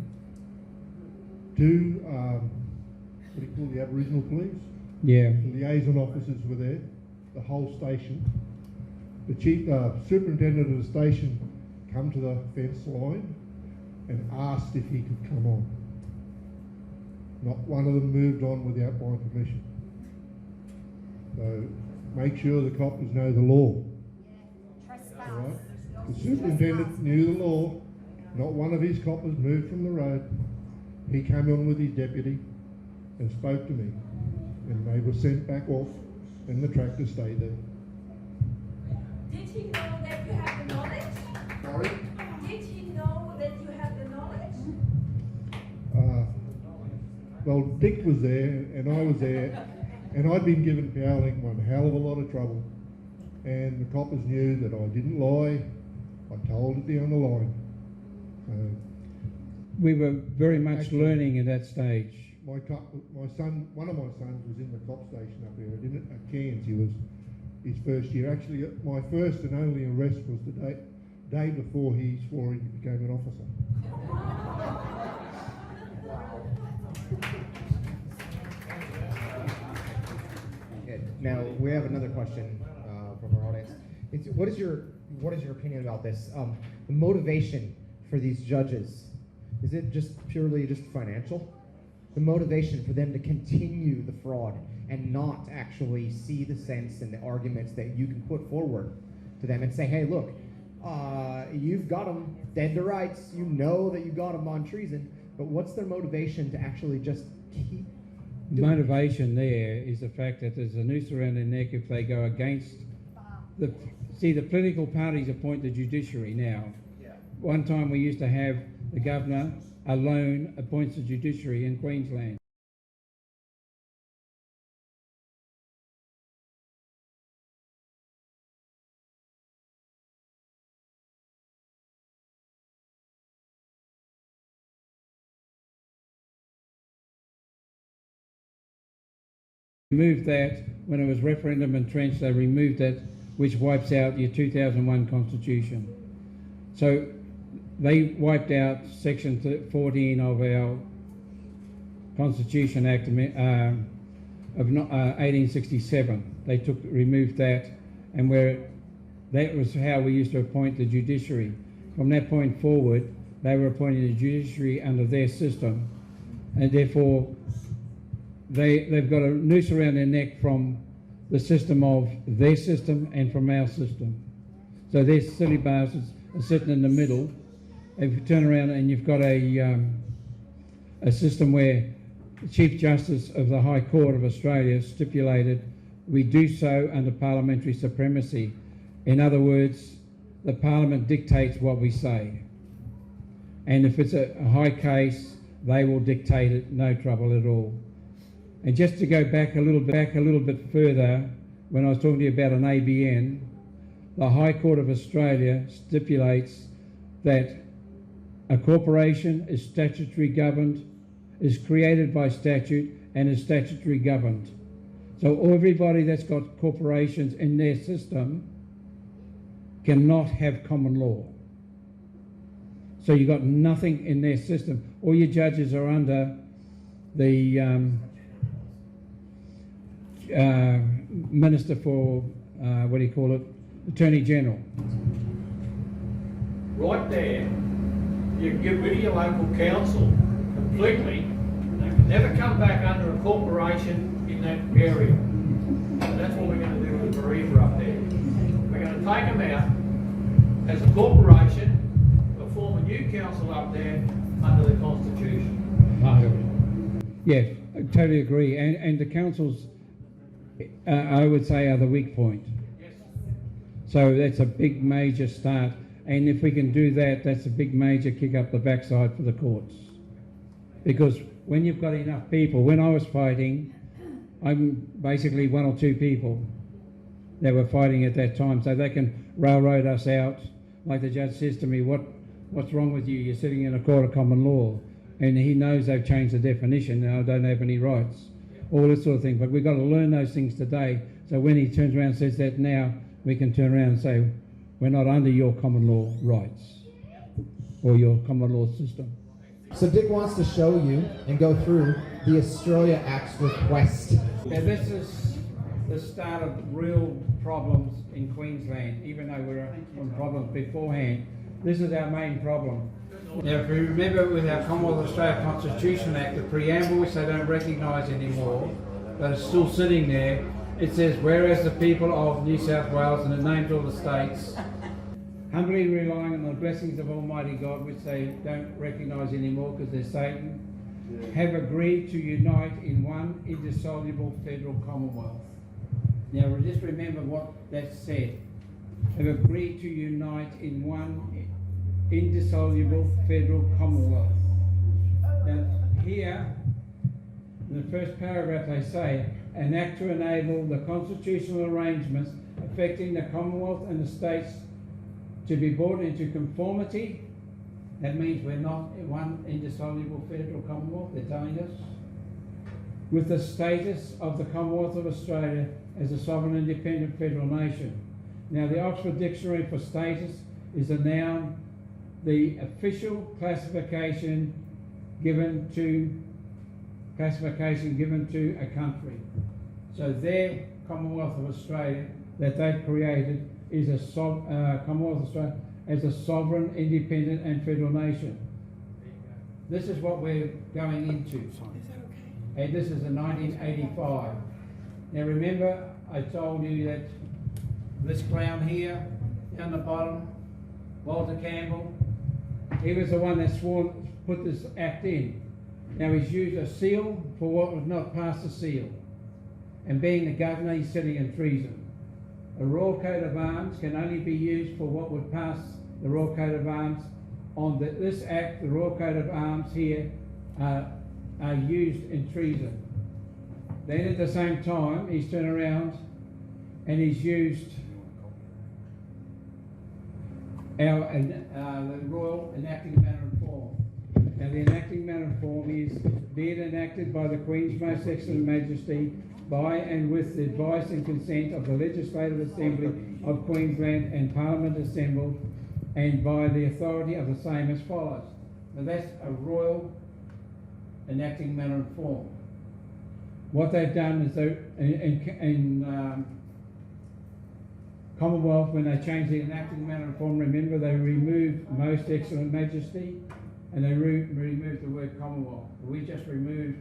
2, what do you call the Aboriginal police? Yeah. The liaison officers were there, the whole station. The chief superintendent of the station come to the fence line and asked if he could come on. Not one of them moved on without my permission. So make sure the coppers know the law. Right? The superintendent knew the law. Not one of his coppers moved from the road. He came on with his deputy and spoke to me, and they were sent back off, and the tractor stayed there. Did he know that you have the knowledge? Sorry? Did he know that you have the knowledge? Well, Dick was there, and I was there, and I'd been given Powling one hell of a lot of trouble, and the coppers knew that I didn't lie. I told it down the line. We were very much learning at that stage. My son, one of my sons was in the cop station up here at Cairns. He was his first year. Actually, my first and only arrest was the day before he swore he became an officer. Now we have another question from our audience. What is your opinion about this? The motivation for these judges, is it just purely just financial? The motivation for them to continue the fraud and not actually see the sense and the arguments that you can put forward to them and say, hey, look, you've got them dead to rights. You know that you got them on treason, but what's their motivation to actually just keep motivation there is the fact that there's a noose around their neck if they go against the political parties appoint the judiciary now. One time we used to have the governor alone appoints the judiciary in Queensland. Removed that when it was referendum entrenched. They removed that, which wipes out your 2001 constitution. So they wiped out section 14 of our Constitution Act of 1867. They removed that, and that was how we used to appoint the judiciary. From that point forward, they were appointing the judiciary under their system, and therefore they've got a noose around their neck from the system of their system and from our system. So their silly bastards are sitting in the middle. If you turn around and you've got a system where the Chief Justice of the High Court of Australia stipulated we do so under parliamentary supremacy. In other words, the Parliament dictates what we say. And if it's a high case, they will dictate it, no trouble at all. And just to go back a little bit further, when I was talking to you about an ABN, the High Court of Australia stipulates that a corporation is statutory governed, is created by statute, and is statutory governed. So everybody that's got corporations in their system cannot have common law. So you've got nothing in their system. All your judges are under the Minister for, Attorney General. Right there, you can get rid of your local council completely. They can never come back under a corporation in that area. And that's what we're going to do with Maria up there. We're going to take them out as a corporation. We'll form a new council up there under the Constitution. Yeah, I totally agree. And the councils, I would say, are the weak point. So that's a big major start, and if we can do that, that's a big major kick up the backside for the courts. Because when you've got enough people, when I was fighting, I'm basically one or two people that were fighting at that time, so they can railroad us out. Like the judge says to me, what's wrong with you? You're sitting in a court of common law. And he knows they've changed the definition, and I don't have any rights. All this sort of thing, but we've got to learn those things today. So when he turns around and says that now, we can turn around and say, we're not under your common law rights or your common law system. So Dick wants to show you and go through the Australia Act's request. Now this is the start of real problems in Queensland, even though we're on problems beforehand. This is our main problem. Now, if you remember with our Commonwealth of Australia Constitution Act, the preamble, which they don't recognise anymore, but it's still sitting there, it says, whereas the people of New South Wales, and it names all the states, humbly relying on the blessings of Almighty God, which they don't recognise anymore because they're Satan, have agreed to unite in one indissoluble federal commonwealth. Now, just remember what that said. Have agreed to unite in one indissoluble federal commonwealth. Now, here, in the first paragraph, they say, an act to enable the constitutional arrangements affecting the Commonwealth and the states to be brought into conformity. That means we're not one indissoluble federal Commonwealth, they're telling us, with the status of the Commonwealth of Australia as a sovereign independent federal nation. Now, the Oxford Dictionary for status is a noun, the official classification given to a country. So their Commonwealth of Australia that they've created is a Commonwealth of Australia as a sovereign, independent and federal nation. This is what we're going into. And this is in 1985. Now remember, I told you that this clown here, down the bottom, Walter Campbell, he was the one that put this act in. Now he's used a seal for what was not past the seal. And being the governor, he's sitting in treason. A royal coat of arms can only be used for what would pass the royal coat of arms. On this act, the royal coat of arms here are used in treason. Then at the same time, he's turned around and he's used the royal enacting manner and form. Now the enacting manner and form is be it enacted by the Queen's Most Excellent Majesty by and with the advice and consent of the Legislative Assembly of Queensland and Parliament assembled, and by the authority of the same as follows. Now that's a royal enacting manner and form. What they've done is in Commonwealth, when they changed the enacting manner and form, remember they removed Most Excellent Majesty and they removed the word Commonwealth. We just removed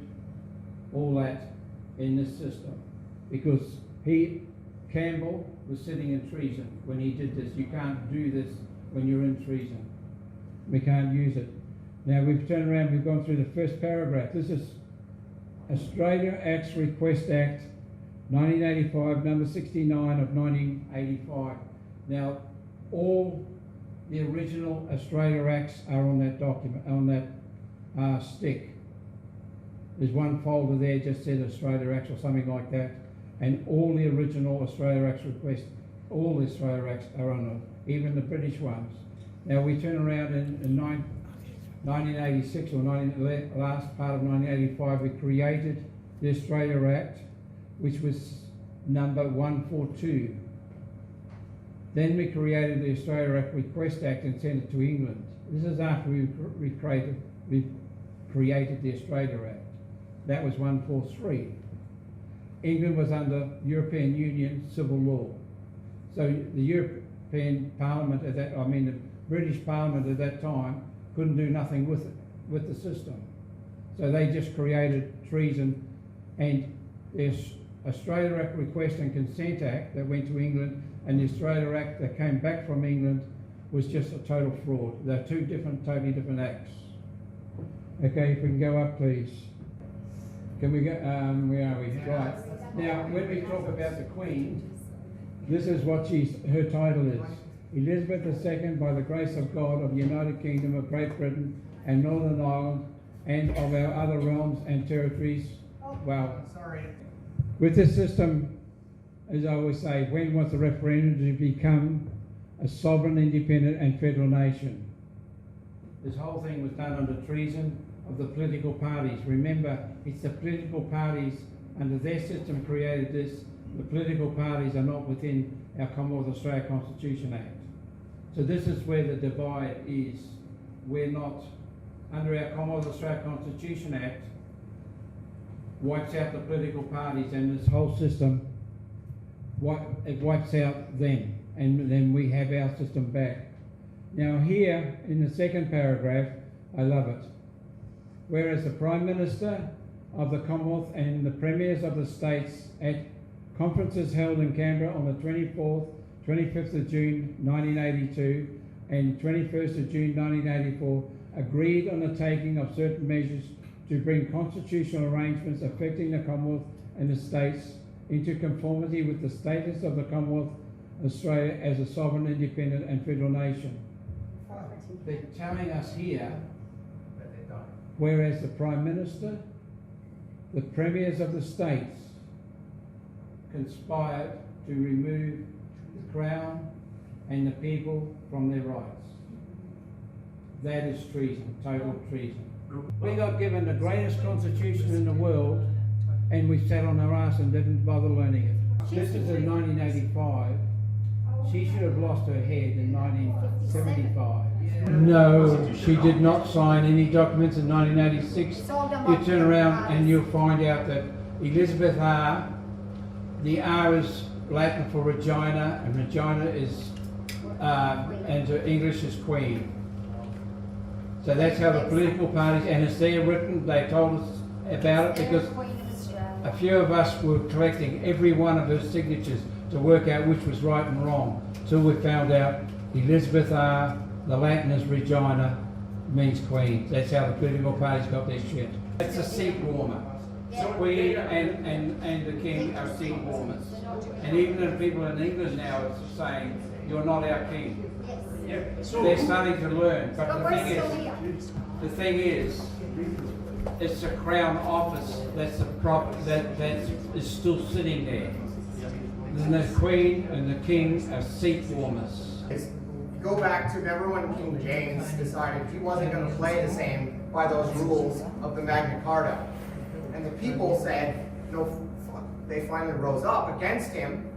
all that in this system because Campbell was sitting in treason when he did this. You can't do this when you're in treason. We can't use it. Now we've turned around, we've gone through the first paragraph. This is Australia Acts Request Act 1985, number 69 of 1985. Now all the original Australia Acts are on that document, on that stick. There's one folder there just said Australia Acts or something like that, and all the original Australia Acts requests, all the Australia Acts are on it, even the British ones. Now we turn around in 1986 or last part of 1985, we created the Australia Act, which was number 142. Then we created the Australia Act Request Act and sent it to England. This is after we created the Australia Act. That was 143. England was under European Union civil law. So the European Parliament the British Parliament at that time couldn't do nothing with it, with the system. So they just created treason, and the Australia Act Request and Consent Act that went to England and the Australia Act that came back from England was just a total fraud. They're two totally different acts. Okay, if we can go up, please. Can we go? Where are we? Right. Now, when we talk about the Queen, this is what her title is. Elizabeth II, by the grace of God, of the United Kingdom of Great Britain and Northern Ireland, and of our other realms and territories. Well, with this system, as I always say, when was the referendum to become a sovereign, independent and federal nation? This whole thing was done under treason of the political parties. Remember, it's the political parties under their system created this. The political parties are not within our Commonwealth of Australia Constitution Act. So this is where the divide is. We're not, under our Commonwealth of Australia Constitution Act, wipes out the political parties, and this whole system, it wipes out them, and then we have our system back. Now here, in the second paragraph, I love it. Whereas the Prime Minister of the Commonwealth and the Premiers of the States at conferences held in Canberra on the 25th of June 1982 and 21st of June 1984 agreed on the taking of certain measures to bring constitutional arrangements affecting the Commonwealth and the States into conformity with the status of the Commonwealth of Australia as a sovereign, independent and federal nation. They're telling us here, whereas the Prime Minister, the Premiers of the States conspired to remove the Crown and the people from their rights. That is treason, total treason. We got given the greatest constitution in the world and we sat on our ass and didn't bother learning it. This is in 1985. She should have lost her head in 1975. No, she did not sign any documents in 1986. You turn around and you'll find out that Elizabeth R, the R is Latin for Regina, and Regina is, and English is Queen. So that's how the political parties, and it's there written, they told us about it because a few of us were collecting every one of her signatures to work out which was right and wrong, till we found out Elizabeth R, the Latin is Regina, means Queen. That's how the political parties got their shit. It's a seat warmer. The Queen and the King are seat warmers. And even the people in England now are saying, you're not our King. They're starting to learn. But the thing is, it's a Crown office that's that is still sitting there. And the Queen and the King are seat warmers. Go back to, remember when King James decided he wasn't going to play the same by those rules of the Magna Carta. And the people said, no, fuck. They finally rose up against him.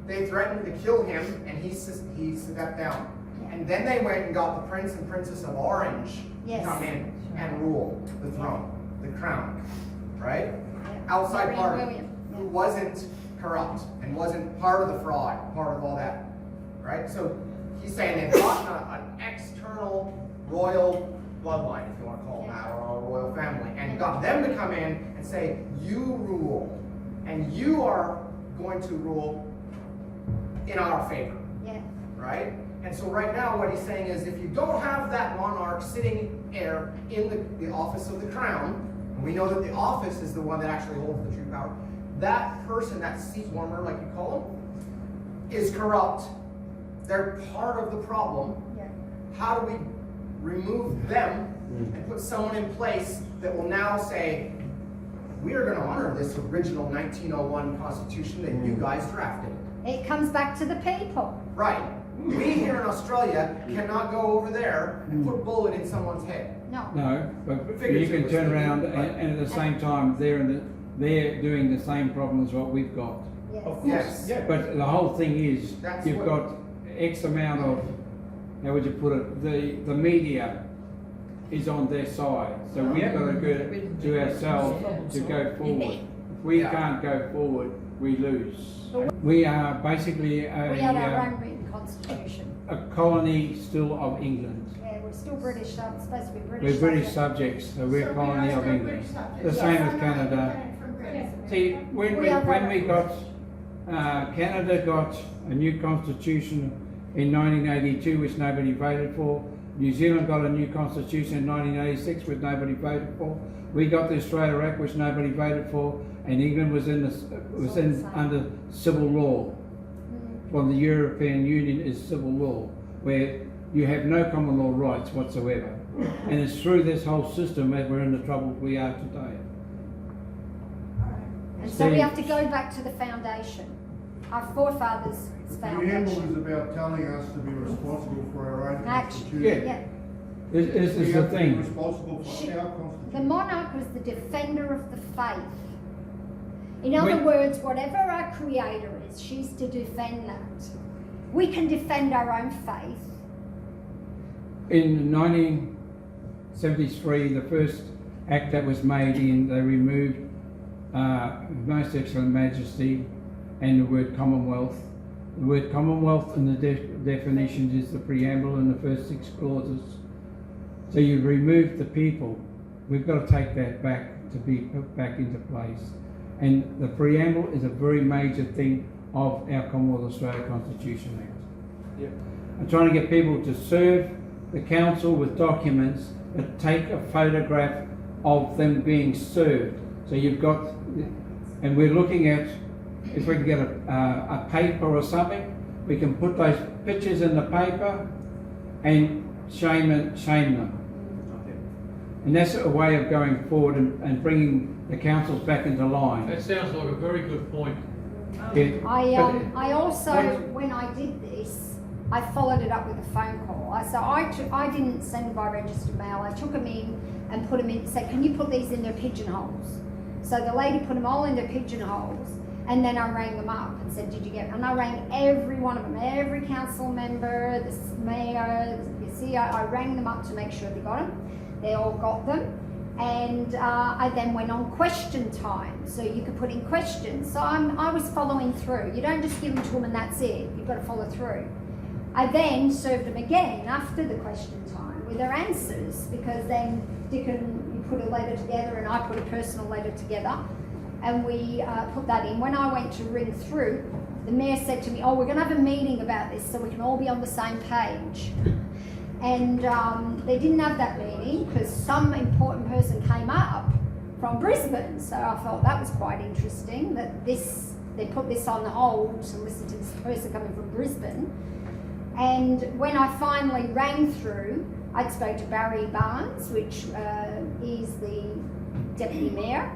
They threatened to kill him, and he stepped down. And then they went and got the Prince and Princess of Orange to come in and rule the throne, the crown, right? Outside party who wasn't corrupt and wasn't part of the fraud, part of all that, right? So he's saying they've gotten an external royal bloodline, if you want to call it that, or a royal family, and got them to come in and say, you rule, and you are going to rule in our favor, right? And so right now what he's saying is, if you don't have that monarch sitting there in the office of the crown, and we know that the office is the one that actually holds the true power, that person, that seat warmer, like you call them, is corrupt. They're part of the problem. How do we remove them and put someone in place that will now say, we are going to honor this original 1901 Constitution that you guys drafted? It comes back to the people. Right. We here in Australia cannot go over there and put a bullet in someone's head. No, but you can turn around and at the same time they're doing the same problem as what we've got. Of course. Yes. But the whole thing is, you've got X amount of, how would you put it, the media is on their side. So we've got to go to ourselves to go forward. If we can't go forward, we lose. We are basically We have our own written constitution. a colony still of England. Yeah, we're still British, so I'm supposed to be British. We're British subjects, so we're a colony of England. The same as Canada. See, when we got, Canada got a new constitution in 1982, which nobody voted for. New Zealand got a new constitution in 1986, which nobody voted for. We got the Australia Act, which nobody voted for, and England was under civil law. Well, the European Union is civil law, where you have no common law rights whatsoever. And it's through this whole system that we're in the trouble we are today. And so we have to go back to the foundation. Our forefathers' The preamble foundation. is about telling us to be responsible for our own Action. constitution. This is We the have to be thing. responsible for our constitution. The monarch was the defender of the faith. In other words, whatever our creator is, she's to defend that. We can defend our own faith. In 1973, the first act that was made they removed Most Excellent Majesty and the word Commonwealth. The word Commonwealth in the definitions is the preamble in the first 6 clauses. So you remove the people. We've got to take that back to be put back into place. And the preamble is a very major thing of our Commonwealth Australia Constitution Act. Yep. I'm trying to get people to serve the council with documents that take a photograph of them being served. So you've got, and we're looking at, if we can get a paper or something, we can put those pictures in the paper and shame them. And that's a way of going forward and bringing the councils back into line. That sounds like a very good point. Yeah. I also, when I did this, I followed it up with a phone call. I didn't send them by registered mail. I took them in and put them in, said, can you put these in their pigeonholes? So the lady put them all in their pigeonholes, and then I rang them up and said, did you get them? And I rang every one of them, every council member, the mayor, the CEO, I rang them up to make sure they got them. They all got them. And I then went on question time, so you could put in questions. So I was following through. You don't just give them to them and that's it. You've got to follow through. I then served them again after the question time with their answers, because then Dick and you put a letter together and I put a personal letter together, and we put that in. When I went to ring through, the mayor said to me, oh, we're going to have a meeting about this so we can all be on the same page. And they didn't have that meeting because some important person came up from Brisbane. So I thought that was quite interesting that they put this on hold to listen to this person coming from Brisbane. And when I finally rang through, I spoke to Barry Barnes, which is the deputy mayor,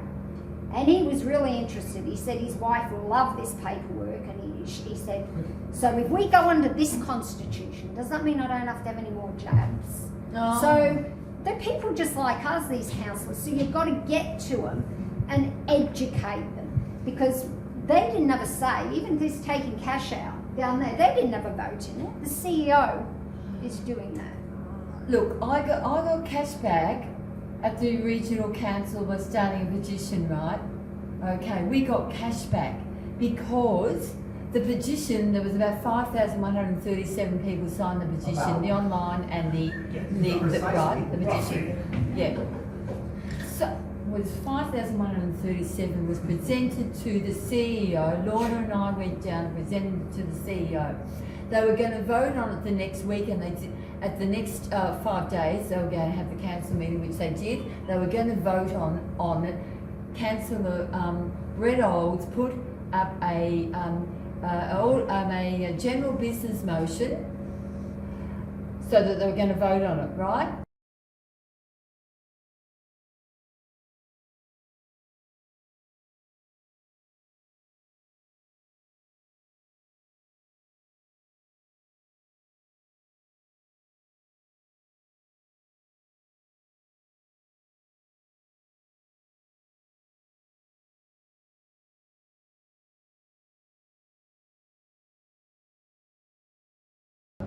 and he was really interested. He said his wife will love this paperwork, and he said, so if we go under this constitution, does that mean I don't have to have any more jabs? Oh. So they're people just like us, these councillors, so you've got to get to them and educate them, because they didn't have a say, even this taking cash out down there, they didn't have a vote in it. The CEO is doing that. Look, I got cash back at the regional council was starting a petition, right? Okay, we got cash back because the petition, there was about 5,137 people signed the petition, the online and the petition. Yeah. So was 5,137 was presented to the CEO. Lorna and I went down and presented it to the CEO. They were going to vote on it the next week, and they did. At the next 5 days, they were going to have the council meeting, which they did. They were going to vote on it. Councillor Brett Olds put up a general business motion so that they were going to vote on it, right?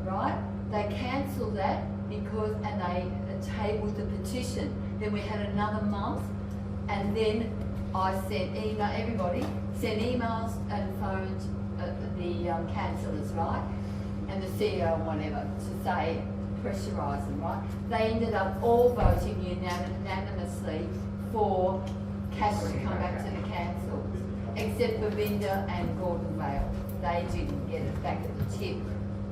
Right? They cancelled that because, and they tabled the petition. Then we had another month, and then I sent email, everybody sent emails and phoned the councillors, right? And the CEO and whatever, to say, pressurise them, right? They ended up all voting unanimously for cash to come back to the council, except for Vinda and Gordon Vale. They didn't get it back at the tip.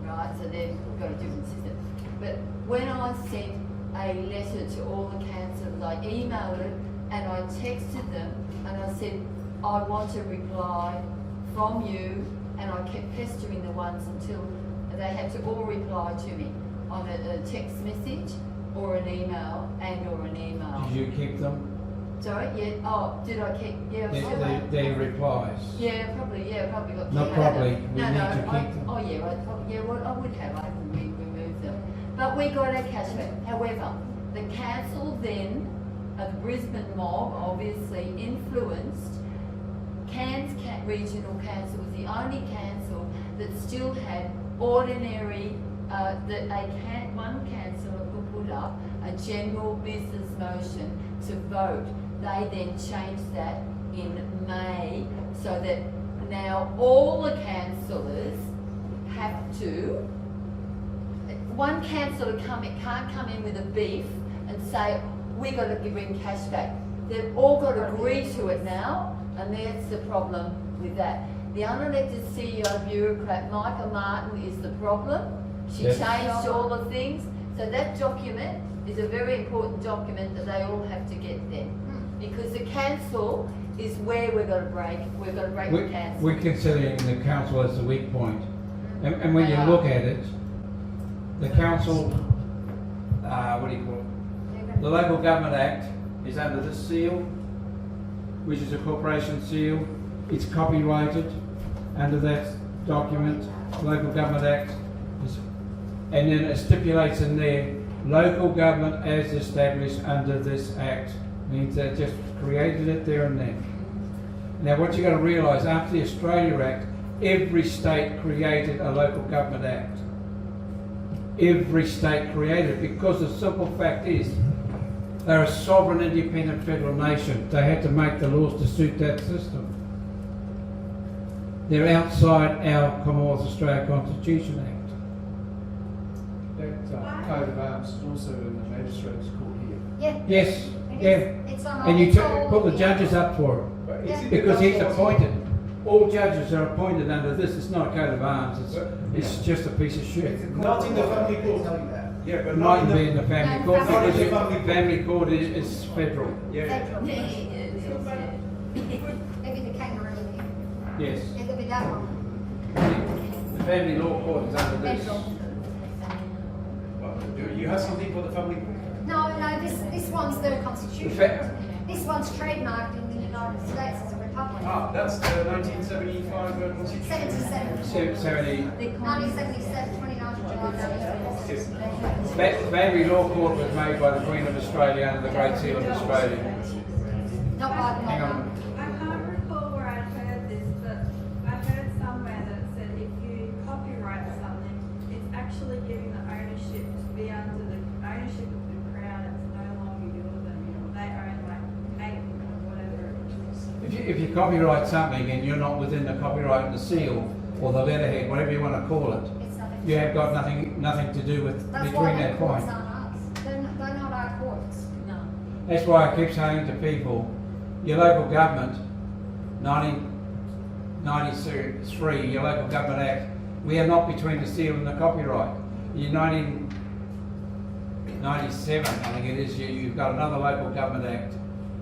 Right, so they've got a different system. But when I sent a letter to all the councillors, I emailed it and I texted them and I said, I want a reply from you, and I kept pestering the ones until they had to all reply to me on a text message or an email or an email. Did you keep them? Sorry, yeah. Oh, did I keep? Yeah. Their replies. Yeah, probably. Yeah, probably got. Not probably. We need to keep them. Oh yeah, well, I would have. I haven't removed them, but we got our cash back. However, the council then, the Brisbane mob, obviously influenced. Cairns Regional Council was the only council that still had ordinary. One councillor could put up a general business motion to vote. They then changed that in May, so that now all the councillors have to. One councillor can't come in with a beef and say, we got to bring cash back. They've all got to agree to it now, and that's the problem with that. The unelected CEO bureaucrat, Michael Martin, is the problem. She changed all the things. So that document is a very important document that they all have to get then. Because the council is where we're going to break the council. We're considering the council as the weak point. And when you look at it, the council, what do you call it? The Local Government Act is under this seal, which is a corporation seal. It's copyrighted under that document, Local Government Act. And then it stipulates in there, local government as established under this act. Means they just created it there and then. Now what you got to realise, after the Australia Act, every state created a local government act. Every state created it, because the simple fact is, they're a sovereign independent federal nation. They had to make the laws to suit that system. They're outside our Commonwealth Australia Constitution Act. That coat of arms is also in the magistrates' court here. Yeah. Yes. It's on And you put the judges up for it. Because he's appointed. All judges are appointed under this. It's not a coat of arms. It's just a piece of shit. Not in the family court. Tell you that. Yeah, but It not mightn't in be in the family No, court not in because the the family family court is federal. Yeah. Federal. Maybe the kangaroo there. Yes. It could be that one. The family law court is under this. Federal. Well, do you have something for the family? No, this one's the constitution. Fa- This one's trademarked in the United States as a republic. Ah, that's the 1975 Constitution. 77. 70. 1977, 29th of July, 1977. Family law court was made by the Queen of Australia under the Great Seal of Australia. Not by the Hang monarch. on. I can't recall where I heard this, but I heard somewhere that it said if you copyright something, it's actually giving the ownership to be under the ownership of the crown. It's no longer yours anymore. They own like 8 or whatever it is. If you copyright something and you're not within the copyright and the seal or the letterhead, whatever you want to call it, It's nothing. you have got nothing to do with That's between why the that courts point. aren't us. They're not our courts. No. That's why I keep saying to people, your local government, 1993, your local government act, we are not between the seal and the copyright. In 1997, I think it is, you've got another local government act.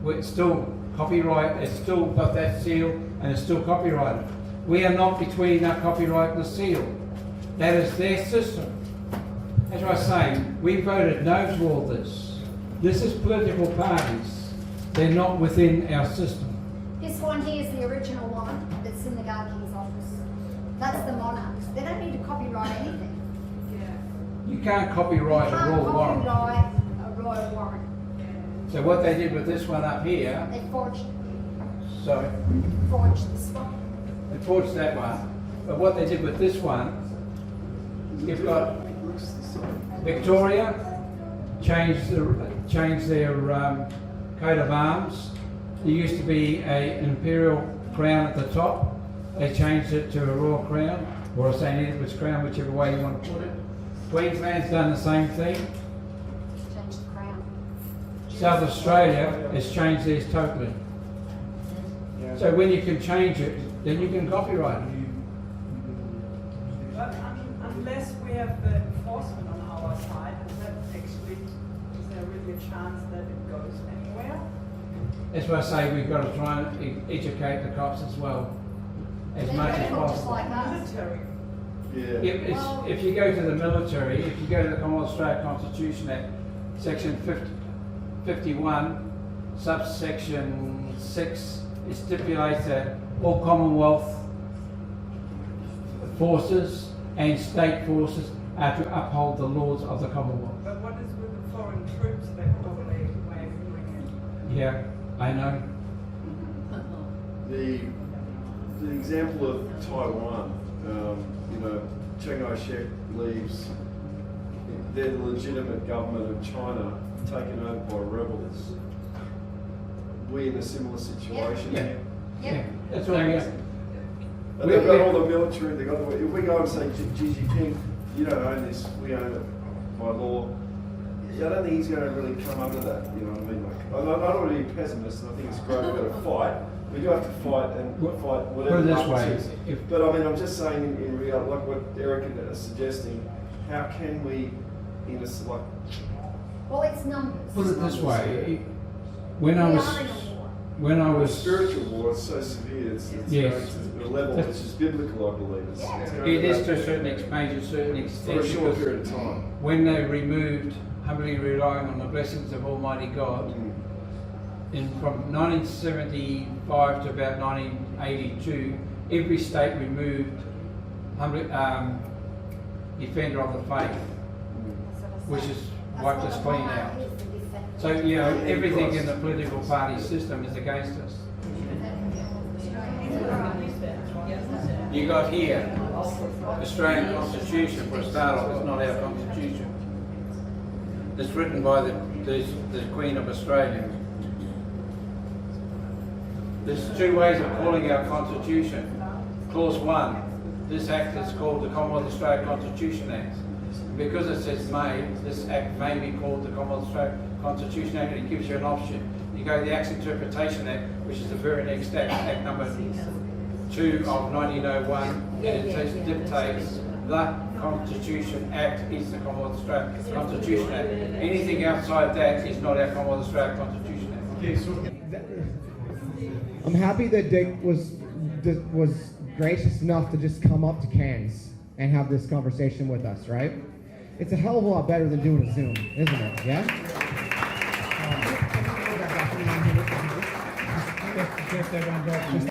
Where it's still copyright, it's still got that seal and it's still copyrighted. We are not between that copyright and the seal. That is their system. As I was saying, we voted no to all this. This is political parties. They're not within our system. This one here is the original one that's in the Guard King's office. That's the monarchs. They don't need to copyright anything. You can't copyright a royal Can't warrant. copyright a royal warrant. So what they did with this one up here, They forged so this one. they forged that one. But what they did with this one, you've got Victoria changed their coat of arms. There used to be an imperial crown at the top. They changed it to a royal crown or a St. Edward's crown, whichever way you want to put it. Queensland's done the same thing. Change the crown. South Australia has changed theirs totally. So when you can change it, then you can copyright it. But unless we have the enforcement on our side, is there really a chance that it goes anywhere? That's why I say we've got to try and educate the cops as well, as much as possible. Military. If you go to the military, if you go to the Commonwealth Australia Constitution Act, section 51, subsection 6, it stipulates that all Commonwealth forces and state forces are to uphold the laws of the Commonwealth. But what is with the foreign troops that probably may bring in? Yeah, I know. The example of Taiwan, Chiang Kai-shek leaves, they're the legitimate government of China taken over by rebels. We in a similar situation. Yeah, that's what I mean. And they've got all the military, they've got if we go and say, Xi Jinping, you don't own this, we own it by law. I don't think he's going to really come under that, you know what I mean? I don't want to be a pessimist, and I think it's great we've got to fight. We do have to fight and fight whatever. Put it this way. But I mean, I'm just saying in reality, like what Eric is suggesting, how can we, Well, it's numbers. Put it this way. When I was spiritual war, it's so severe. It's yes. going to a level which is biblical, I believe. It's It is to a certain extent. For a short period of time. When they removed humbly relying on the blessings of Almighty God, from 1975 to about 1982, every state removed defender of the faith, which is wiped us clean out. So, everything in the political party system is against us. You got here, Australian Constitution, for a start off, it's not our Constitution. It's written by the Queen of Australia. There's two ways of calling our Constitution. Clause 1, this act is called the Commonwealth Australia Constitution Act. Because it says may, this act may be called the Commonwealth Australia Constitution Act, and it gives you an option. You go to the Acts Interpretation Act, which is the very next act, Act number 2 of 1901, and it says dictates the Constitution Act is the Commonwealth of Australia Constitution Act. Anything outside that is not our Commonwealth of Australia Constitution Act. Okay, so I'm happy that Dick was gracious enough to just come up to Cairns and have this conversation with us, right? It's a hell of a lot better than doing a Zoom, isn't it? Yeah? Just